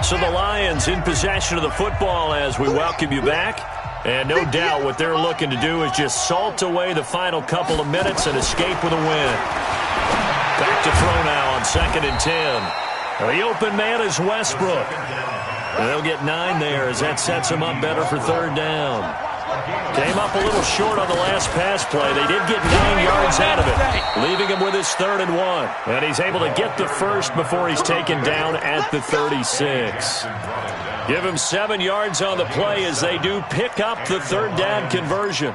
So the Lions in possession of the football as we welcome you back. And no doubt what they're looking to do is just salt away the final couple of minutes and escape with a win. Back to throw now on 2nd and 10. The open man is Westbrook. They'll get 9 there as that sets them up better for third down. Came up a little short on the last pass play. They did get 9 yards out of it, leaving him with his 3rd and 1. And he's able to get the first before he's taken down at the 36. Give him 7 yards on the play as they do pick up the 3rd down conversion.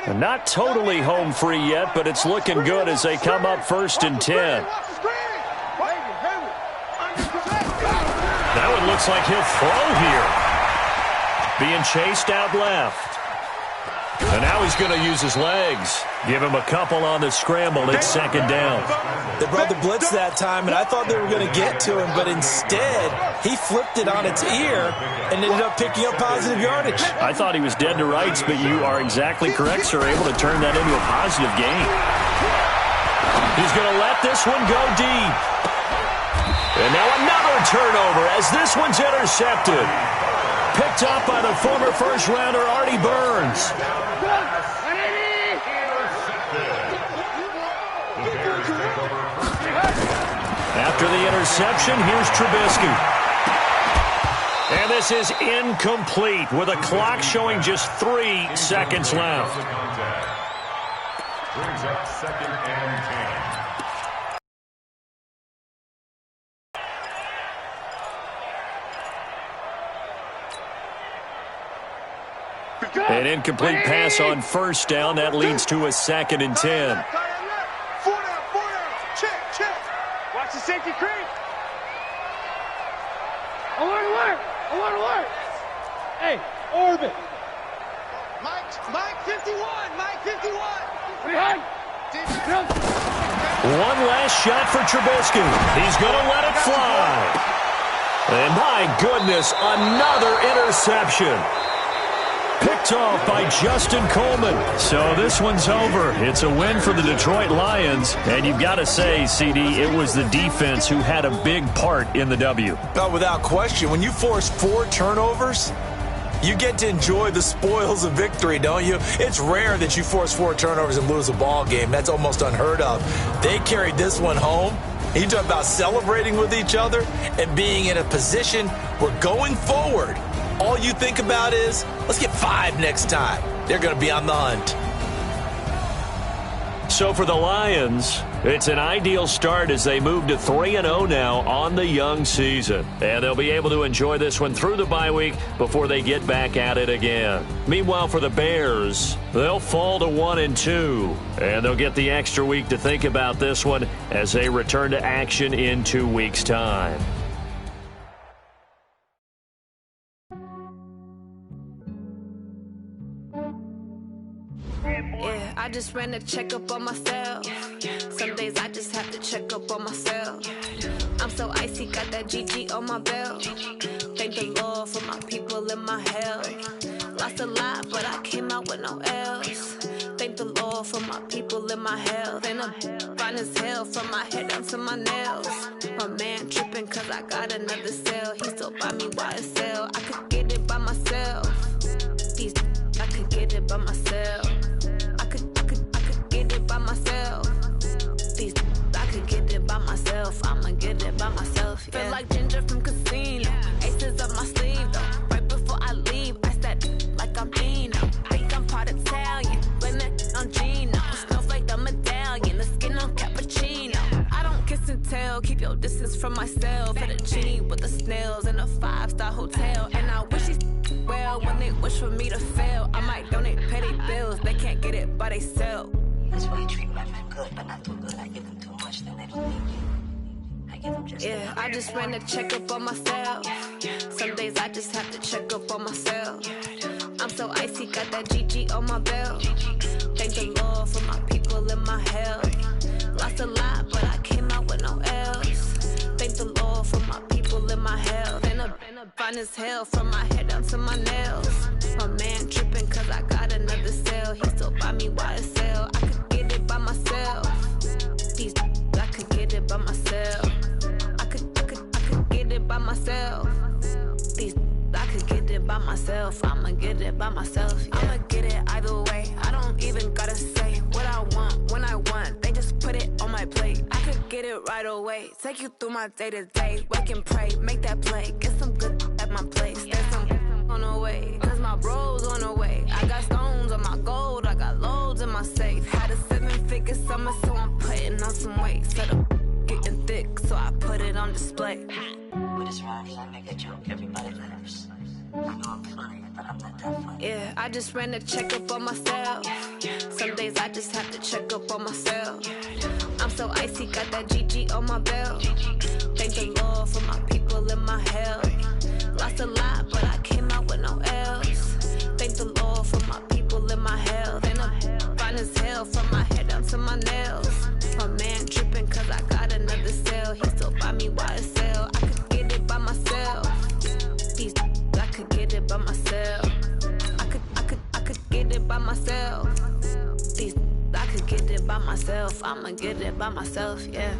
And not totally home free yet, but it's looking good as they come up 1st and 10. Now it looks like he'll throw here. Being chased out left. And now he's going to use his legs. Give him a couple on the scramble. It's 2nd down. They brought the blitz that time, and I thought they were going to get to him, but instead he flipped it on its ear and ended up picking up positive yardage. I thought he was dead to rights, but you are exactly correct, sir. Able to turn that into a positive gain. He's going to let this one go deep. And now another turnover as this one's intercepted. Picked up by the former first-rounder Artie Burns. After the interception, here's Trubisky. And this is incomplete with a clock showing just 3 seconds left. Brings up 2nd and 10. An incomplete pass on 1st down. That leads to a 2nd and 10. 4 down. Check. Watch the safety creep. Alert. Hey, orbit. Mike 51. Behind. One last shot for Trubisky. He's going to let it fly. And my goodness, another interception. Picked off by Justin Coleman. So this one's over. It's a win for the Detroit Lions. And you've got to say, CD, it was the defense who had a big part in the W. No, without question. When you force 4 turnovers, you get to enjoy the spoils of victory, don't you? It's rare that you force 4 turnovers and lose a ball game. That's almost unheard of. They carried this one home. You talk about celebrating with each other and being in a position where going forward, all you think about is, let's get 5 next time. They're going to be on the hunt. So for the Lions, it's an ideal start as they move to 3-0 now on the young season. And they'll be able to enjoy this one through the bye week before they get back at it again. Meanwhile, for the Bears, they'll fall to 1-2. And they'll get the extra week to think about this one as they return to action in 2 weeks' time. I just ran a checkup on myself. Some days I just have to check up on myself. I'm so icy, got that GG on my belt. Thank the Lord for my people and my health. Lost a lot, but I came out with no L's. Thank the Lord for my people and my health. And I'm fine as hell from my head down to my nails. My man tripping cause I got another cell. He still buy me YSL. I could get it by myself. I could get it by myself. By myself. I could get it by myself. I'ma get it by myself. Yeah. Feel like Ginger from Casino. Aces up my sleeve though. Right before I leave, I step like I'm Dino. Think I'm part Italian. Blame that on Gino. Snowflake the medallion. The skin on cappuccino. I don't kiss and tell. Keep your distance from myself. Fettuccine with the snails in a 5-star hotel. And I wish these well when they wish for me to fail. I might donate petty bills. They can't get it by themselves. That's why you treat my men good, but not too good. I give them too much, then they don't need me. I give them just yeah, I just ran a checkup on myself. Some days I just have to check up on myself. I'm so icy, got that GG on my belt. Thank the Lord for my people and my health. Lost a lot, but I came out with no L's. Thank the Lord for my people and my health. And I'm fine as hell from my head down to my nails. My man tripping cause I got another cell. He still buy me YSL. I could get it by myself. I could get it by myself. I could get it by myself. I could get it it by myself. I'ma get it by myself. Yeah. I'ma get it either way. I don't even gotta say what I want when I want. They just put it on my plate. I could get it right away. Take you through my day to day. Wake and pray, make that play. Get some good at my place. There's some on the way. Cause my bros on the way. I got stones on my gold. I got loads in my safe. Had a 7-figure summer, so I'm putting on some weight. Set up getting thick, so I put it on display. With this rhyme, I make a joke, everybody laughs. I know I'm funny, but I'm not that funny. Yeah, I just ran a checkup on myself. Some days I just have to check up on myself. I'm so icy, got that GG on my belt. Thank the Lord for my people in my health. Lost a lot, but I came out with no L's. Thank the Lord for my people in my health. And I'm fine as hell from my head down to my nails. My man tripping cause I got another cell. He still buy me YSL. I could get it by myself. I could get it by myself. I could get it by myself. I could get it by myself. I'ma get it by myself, yeah.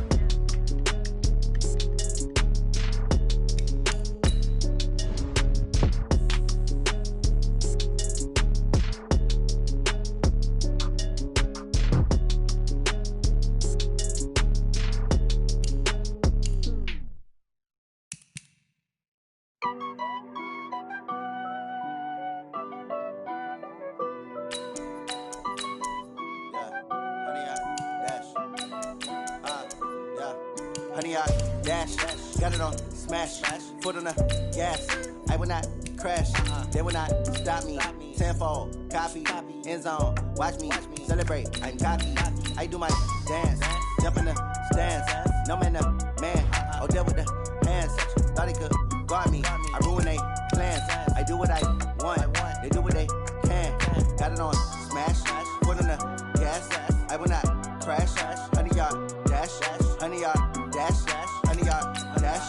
Honey, I dash, got it on smash, foot on the gas. I will not crash, they will not stop me. Tenfold, copy, end zone, watch me celebrate. I'm cocky, I do my dance, jump in the stands. No man, the man, oh there with the hands. Thought he could guard me, I ruin they plans. I do what I want, they do what they can. Got it on smash, foot on the gas. I will not crash, honey, y'all dash, honey, y'all dash, honey, y'all dash,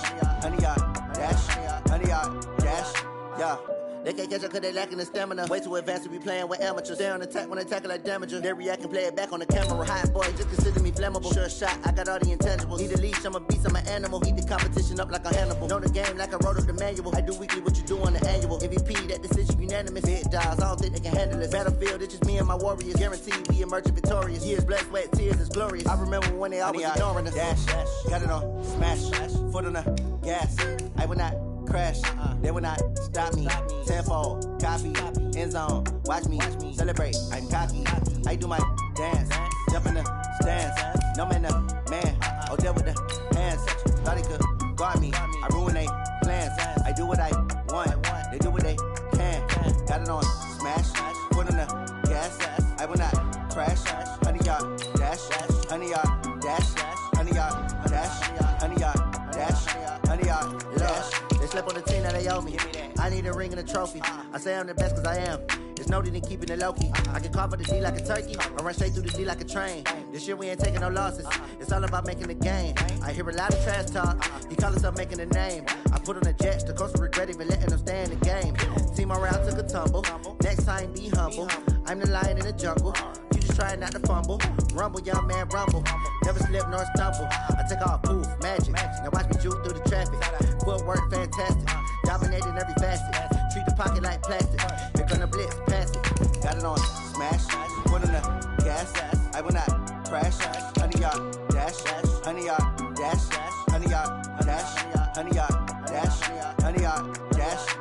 honey, y'all dash, honey, y'all dash, yeah. They can't catch up cause they lacking the stamina. Way too advanced to be playing with amateurs. Stay on attack when they tackle like damager. They react and play it back on the camera. Hot boy, just consider me flammable. Sure shot, I got all the intangibles. Need a leash, I'm a beast, I'm an animal. Eat the competition up like a Hannibal. Know the game like I wrote up the manual. I do weekly what you do on the annual. MVP, that decision unanimous. Big dials, I don't think they can handle this. Battlefield, it's just me and my warriors. Guaranteed we emerging victorious. Years, blood, sweat, tears, it's glorious. I remember when they always ignoring us. Dash, got it on smash, foot on the gas. I will not crash, they will not stop me. Tenfold, copy, end zone, watch me celebrate. I'm cocky, I do my dance, jump in the stands. No man, the man, oh there with the hands. Thought he could guard me, I ruin they plans. I do what I want, they do what they can. Got it on smash, foot on the gas. I will not crash, honey y'all dash, honey y'all dash, honey y'all dash, honey y'all dash, honey y'all dash. They slept on the team that they owe me. I need a ring and a trophy. I say I'm the best cause I am. There's no need in keeping it low-key. I can carve up the D like a turkey, or run straight through the D like a train. This year we ain't taking no losses. It's all about making the game. I hear a lot of trash talk. He call himself making a name. I put on the Jets, the coach will regret even letting them stay in the game. Team around took a tumble. Next time be humble. I'm the lion in the jungle. You just try not to fumble. Rumble, young man, rumble. Never slip nor stumble. I take off, poof, magic. Now watch me juke through the traffic. Footwork fantastic. Dominating every facet. Treat the pocket like plastic. Here come the blitz, pass it. Got it on smash. Foot on the gas. I will not crash. Honey y'all dash. Honey y'all dash. Honey y'all dash. Honey y'all dash. Honey y'all dash.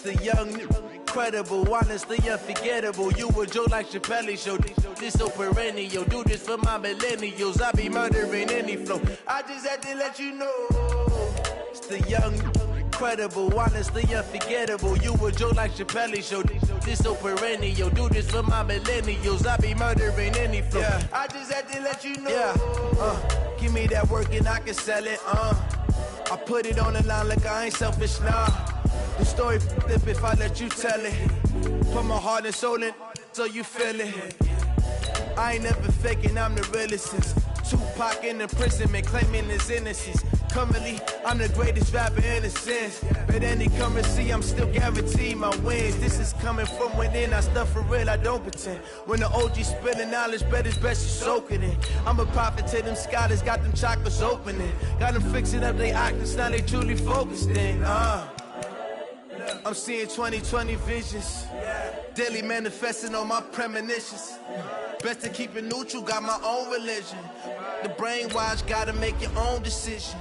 The young, incredible, honestly unforgettable. You a joke like Chappelle Show. This so perennial. Do this for my millennials. I be murdering any flow. I just had to let you know. It's the young, incredible, honestly unforgettable. You a joke like Chappelle Show. This so perennial. Do this for my millennials. I be murdering any flow. Yeah. I just had to let you know. Yeah. Give me that work and I can sell it. I put it on the line like I ain't selfish now. The story flip if I let you tell it. Put my heart and soul in so you feel it. I ain't never faking, I'm the realest since Tupac in imprisonment, claiming his innocence. Currently, I'm the greatest rapper in a sense. But any currency, I'm still guaranteed my wins. This is coming from within, I stuff for real, I don't pretend. When the OG spilling knowledge, bet it's best you soak it in. I'm a prophet to them scholars, got them chakras opening. Got them fixing up their octaves, now they truly focused in. I'm seeing 2020 visions. Daily manifesting on my premonitions. Best to keep it neutral, got my own religion. The brainwash, gotta make your own decision.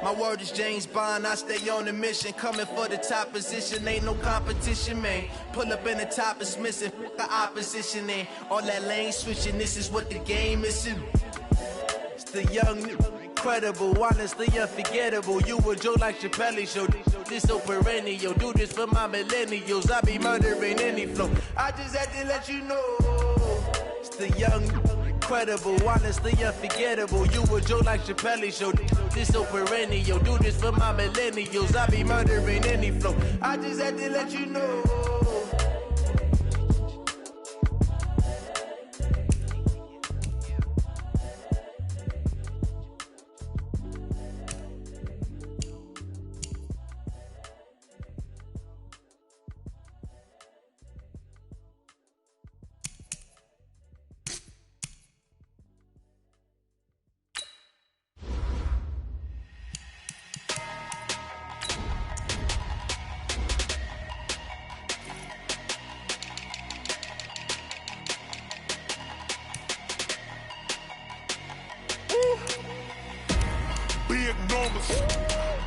My word is James Bond, I stay on the mission. Coming for the top position, ain't no competition, man. Pull up in the top, it's missing, the opposition in. All that lane switching, this is what the game is in. It's the young, incredible, honestly unforgettable. You a joke like Chappelle Show. This so perennial, do this for my millennials. I be murdering any flow. I just had to let you know. It's the young, incredible, honestly unforgettable. You a joke like Chappelle Show. This so perennial, do this for my millennials. I be murdering any flow. I just had to let you know.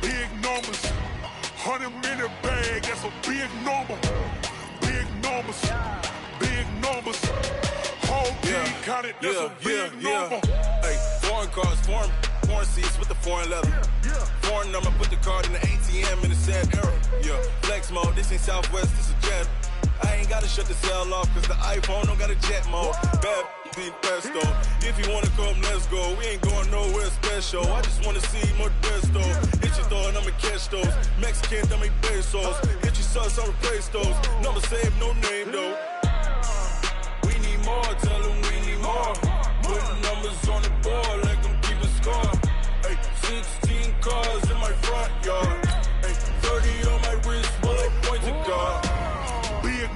Big numbers, 100-minute bag, that's a big number. Big numbers, whole team counted, that's a big number. Hey, foreign cars, foreign seats with the foreign leather. Foreign number, put the card in the ATM in the sad era. Yeah, flex mode, this ain't Southwest, this a jet. I ain't gotta shut the cell off, cause the iPhone don't got a jet mode. Bad being pesto. If you wanna come, let's go. We ain't going nowhere special. I just wanna see more pesto. Hit your thought, I'ma catch those. Mexican, dame pesos. Hit your sus, I'll replace those. Number saved, no name though. We need more, tell them we need more. Putting numbers on the board like I'm keeping score. Hey, 16 cars in my front yard. Hey, 30 on my wrist, while I point to God. Big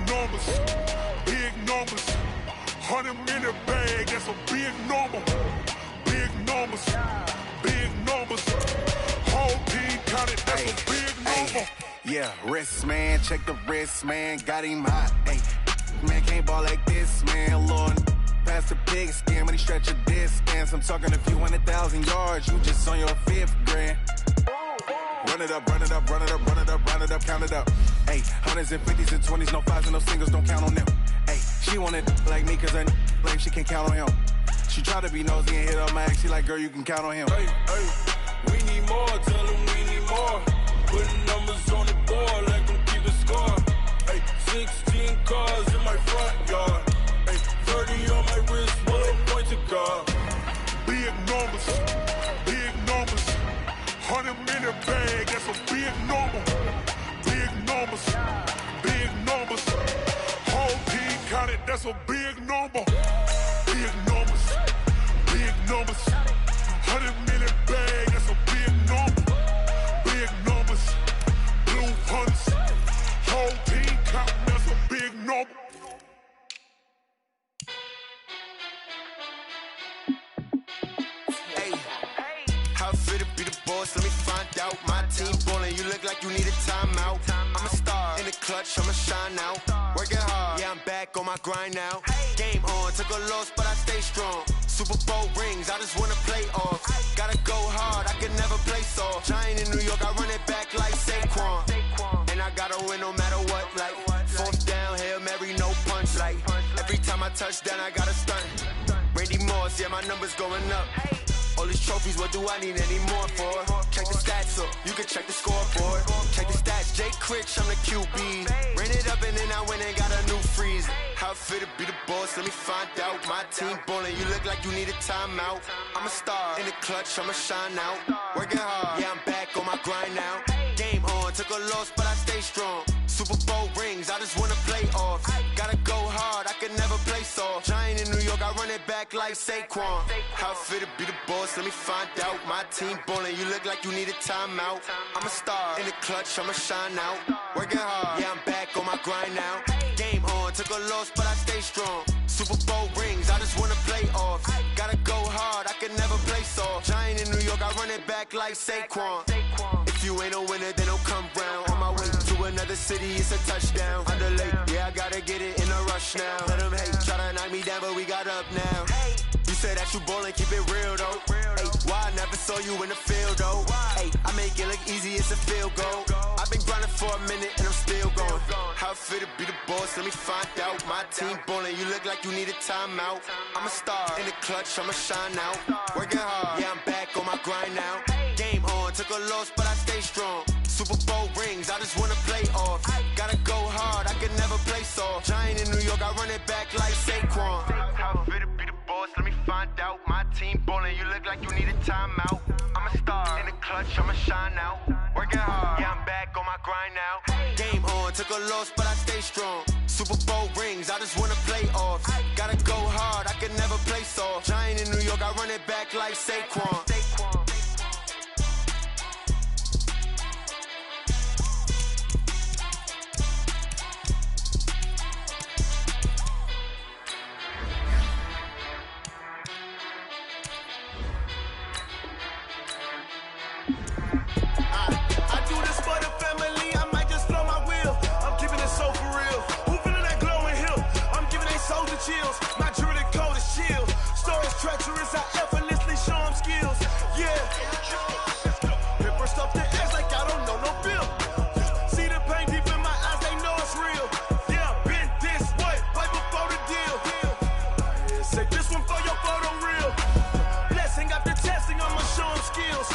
numbers, 100-minute bag, that's a big number. Big numbers, whole team counted, that's a big number. Yeah, wrist man, check the wrist man, got him hot. Ay, man can't ball like this, man. Lord, past the pig skin when he stretch a distance. I'm talking a few 100,000 yards, you just on your 5th grand. Run it up, run it up, run it up, run it up, run it up, count it up. Ay, 100s and 50s and 20s, no 5s and no singles, don't count on them. Ay, she wanted like me cause her blame, she can't count on him. She try to be nosy and hit up my ex, she like, girl, you can count on him. Hey, we need more, tell them we need more. Putting numbers on the board like I'm keeping score. Hey, 16 cars in my front yard. Hey, 30 on my wrist, while I point to God. Big numbers, 100-minute bag, that's a big number. Big numbers, whole team counted, that's a big number. Big numbers, 100-minute bag, that's a big number. Big numbers, blue hunters, whole team counting, that's a big number. Let me find out. My team ballin', you look like you need a timeout. I'm a star in the clutch, I'ma shine out. Working hard, yeah, I'm back on my grind now. Game on, took a loss, but I stay strong. Super Bowl rings, I just wanna play off. Gotta go hard, I can never play soft. Giant in New York, I run it back like Saquon. And I gotta win no matter what, like 4th down, Hail Mary, no punch. Like every time I touch down, I gotta stunt. Randy Moss, yeah, my numbers going up. All these trophies, what do I need any more for? Check the stats up, you can check the scoreboard. Check the stats, Jay Critch, I'm the QB. Ran it up and then I went and got a new freeze. How it fit to be the boss, let me find out. My team ballin', you look like you need a timeout. I'm a star in the clutch, I'ma shine out. Working hard, yeah, I'm back on my grind now. Game on, took a loss, but I stay strong. Super Bowl rings, I just wanna play off. Gotta go hard, I can never play soft. Giant in New York, I run it back like Saquon. How fit to be the boss, let me find out. My team ballin', you look like you need a timeout. I'm a star in the clutch, I'ma shine out. Working hard, yeah, I'm back on my grind now. Game on, took a loss, but I stay strong. Super Bowl rings, I just wanna play off. Gotta go hard, I can never play soft. Giant in New York, I run it back like Saquon. If you ain't a winner, then don't come round. On my way to another city, it's a touchdown. Underlay, yeah, I gotta get it in a rush now. Let them hate, try to knock me down, but we got up now. You say that you ballin', keep it real though. Hey, why I never saw you in the field though? Hey, I make it look easy, it's a field goal. I've been grinding for a minute and I'm still going. How fit to be the boss, let me find out. My team ballin', you look like you need a timeout. I'm a star in the clutch, I'ma shine out. Working hard, yeah, I'm back on my grind now. Game on, took a loss, but I stay strong. Super Bowl rings, I just wanna play off. Gotta go hard, I can never play soft. Giant in New York, I run it back like Saquon. How fit to be the boss, let me find out. My team ballin', you look like you need a timeout. I'm a star in the clutch, I'ma shine out. Working hard, yeah, I'm back on my grind now. Game on, took a loss, but I stay strong. Super Bowl rings, I just wanna play off. Gotta go hard, I can never play soft. Giant in New York, I run it back like Saquon. Chills. My jewelry code is chill. Stories treacherous, I effortlessly show them skills. Yeah. Paper stuff that acts like I don't know no bill. See the pain deep in my eyes, they know it's real. Yeah, been this way, right before the deal. Say this one for your photo reel. Blessing after testing, I'ma show them skills.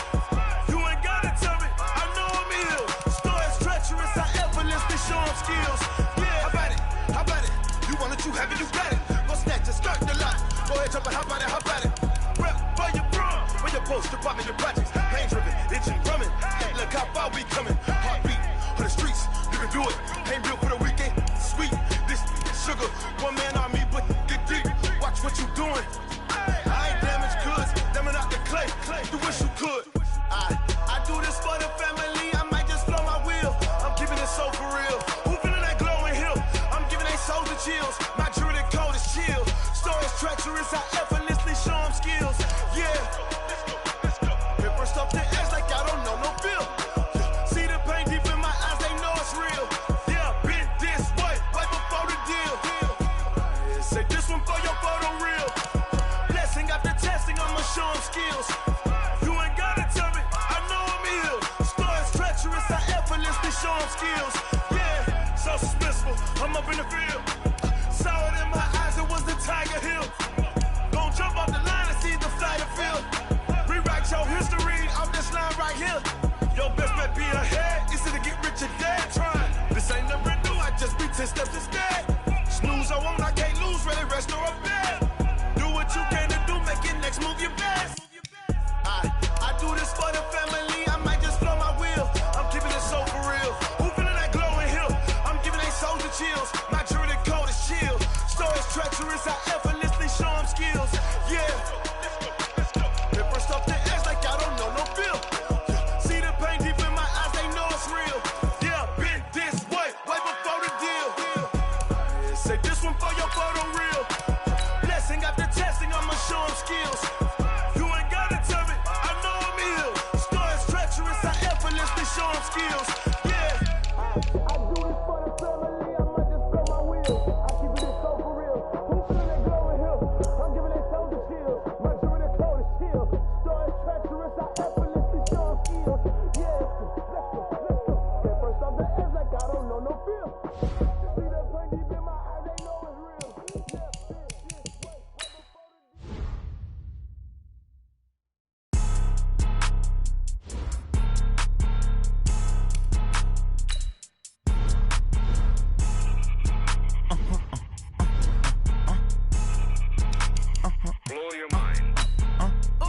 You ain't gotta tell me, I know I'm ill. Stories treacherous, I effortlessly show them skills. Yeah, how about it? How about it? You want it, you have it, you got it. Go snatch it, start the lot. Go ahead, jump it, how about it, how about it? Rep for your bro, for your post, your poppin', your projects. Pain driven, itching, drumming. Hey, look how far we coming. Heartbeat on the streets, you can do it. Ain't built for the weekend, sweet. This sugar, one man army, but get deep. Watch what you doing. I ain't damaged goods, damn it out the clay. You wish you could. I do this for the family, I might just blow my wheel. I'm keeping it so for real. Who feeling that glowing hill? I'm giving they soldier chills. My jewelry code is chill. Stories treacherous, I effortlessly show them skills. Yeah. Paper stuff that acts like I don't know no bill. See the pain deep in my eyes, they know it's real. Yeah, been this way, right before the deal. Say this one for your photo reel. Blessing after testing, I'ma show them skills. You ain't gotta tell me, I know I'm ill. Stories treacherous, I effortlessly show them skills. Yeah, so suspenseful, I'm up in the field. Saw it in my eyes, it was the Tiger Hill. Gon' jump off the line and see the flyer field. Rewrite your history off this line right here. Your best bet be ahead, easy to get rich or dead trying. This ain't never new, I just be 10 steps instead. Snooze, I won't, I can't lose, ready, rest or a bed. Do what you can to do, make your next move your best. I do this for the family, I might just blow my wheel. I'm keeping it so for real. Who feeling that glowing hill? I'm giving they soldier chills. My jewelry code is chill. Stories treacherous, I effortlessly show them skills. Yeah. Paper stuff that acts like I don't know no bill. See the pain deep in my eyes, they know it's real. Yeah, been this way, right before the deal. Say this one for your photo reel. Blessing after testing, I'ma show them skills. You ain't gotta tell me, I know I'm ill. Stories treacherous, I effortlessly show them skills. Yeah. I do this for the family, I might just blow my wheel. I keep it so for real. Who feeling that glowing hill? I'm giving they soldier chills. My jewelry code is chill. Stories treacherous, I effortlessly show them skills. Yeah, let's go. Get first off the edge like I don't know no feel. See that pain deep in my eyes, they know it's real. Blow your mind. Ooh,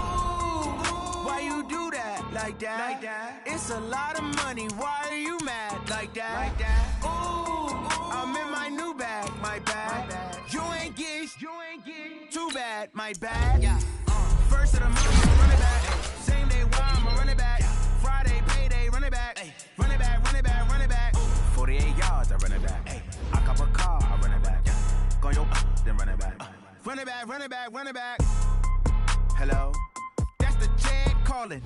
why you do that like that? Like that? It's a lot of money. Why are you mad like that? Like that? Ooh, I'm in my new bag, my bag. You ain't get too bad. bad, my bad. Yeah. First of the month, I'm a running back. Same day, why I'm a running back. Friday, payday, running back. Run it back, run it back, run it back. 48 yards, I run it back. I cop a car, I run it back. Go your then run it back. Run it back, run it back, run it back. Hello? That's the Jag calling.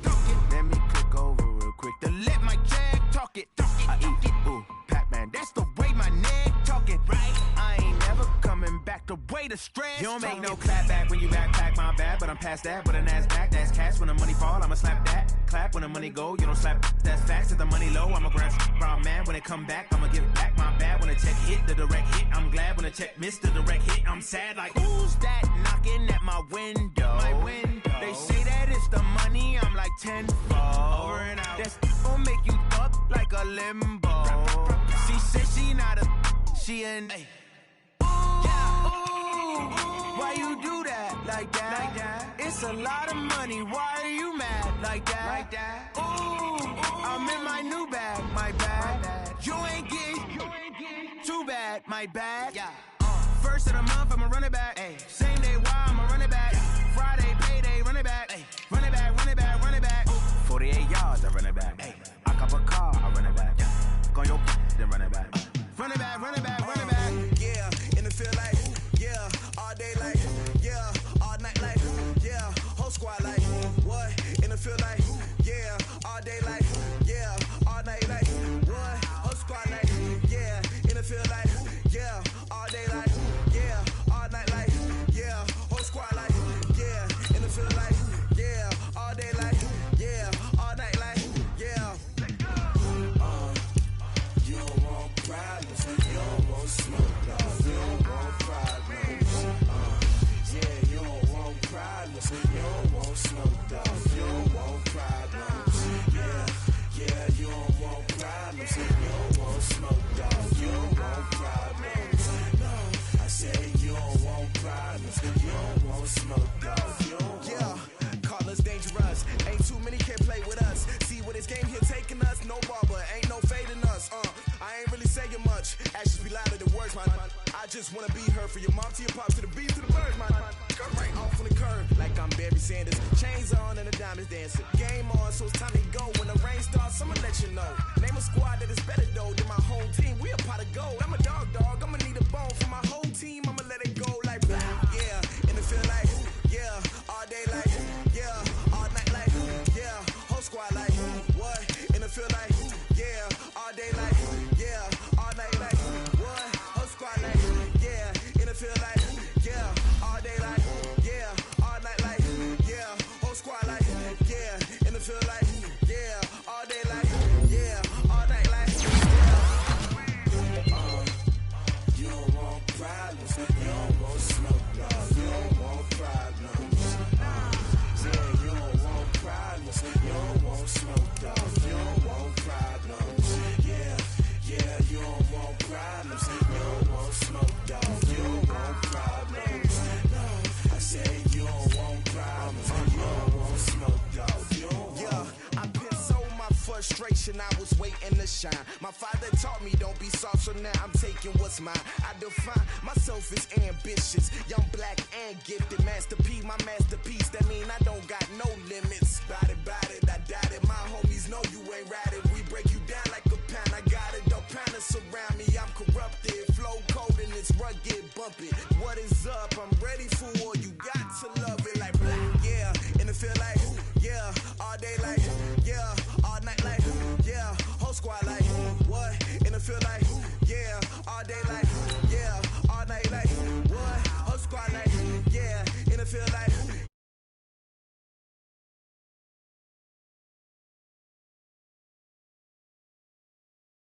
Let me click over real quick to let my Jag talk it. I eat it, ooh, Pac-Man. That's the way my neck talking, right? I ain't never coming back the way the stress. You don't make no clap back when you backpack, my bad, but I'm past that. With a NASDAQ, that's cash. When the money fall, I'ma slap that. Clap when the money go, you don't slap. That's facts. If the money low, I'ma grab brown man. When it come back, I'ma give back my bad. When the check hit, the direct hit, I'm glad. When the check missed the direct hit, I'm sad. Like, who's that knocking at my window? My window. They say that it's the money, I'm like tenfold. Over and out. That's gon' make you up like a limbo. She said she not a, she an. Ooh, why you do that like that? It's a lot of money, why are you mad like that? Ooh, I'm in my new bag, my bad. You ain't getting too bad, my bad. First of the month, I'ma run it back. Same day, why I'ma run it back. Friday, payday, run it back. Run it back, run it back, run it back. 48 yards, I run it back. I cop a car, I run it back. Go your then run it back. Run it back, run it back, run it back. Yeah, in the field like, yeah, all day like, yeah, all night like, yeah, whole squad like, what? In the field like, yeah, all day like, yeah, all night like, what? Whole squad like, yeah, in the field like, yeah, all day like, yeah, all night like, yeah, whole squad like, yeah, in the field like, yeah, all day like, yeah, all night like, yeah. You don't want problems, you don't want smoke, dog. You don't want problems. Yeah, you don't want problems, you don't want smoke, dog. You don't want problems. Yeah, you don't want problems, you don't want smoke, dog. You don't want problems. No, I said you don't want problems, you don't want smoke, dog. You don't want. Yeah, call us dangerous. Ain't too many can play with us. See where this game here taking us. No barber, ain't no fading us. I ain't really saying much. Actions be louder than words, man. I just wanna be heard for your mom to your pops to the beat to the birds, man. Cut right off on the curb like I'm Barry Sanders. Chains on and the diamonds dancing. Game on, so it's time to go. When the rain starts, I'ma let you know. Name a squad that is better though than my whole team. We a pot of gold. I'm a dog. I'ma need a bone for my whole team. I'ma let it go like blah. Yeah, in the field like, yeah, all day like, yeah, all night like, yeah, whole squad like, what? In the field like, yeah, all day like, yeah, all night like, what? Whole squad like, yeah, in the field like, yeah, all day like, yeah, all night like, yeah, whole squad like, yeah, in the field like, yeah, all day like, yeah, all night like, yeah. You don't want problems, you don't want smoke, dog. You don't want problems. Yeah, you don't want problems, you don't want smoke, dog. You don't want problems. Yeah, you don't want problems, you don't want smoke, dog. You don't want problems. No, I said you don't want problems, you don't want smoke, dog. You don't want. Yeah, I've been so my frustration, I was waiting to shine. My father taught me don't be soft, so now I'm taking what's mine. I define myself as ambitious, young, black, and gifted. Master P, my masterpiece. That mean I don't got no limits. Bout it, I doubt it. My homies know you ain't ratted. We break you down like a pound. I got it, don't pound us around me. I'm corrupted, flow cold and it's rugged, bump it. What is up? I'm ready for all you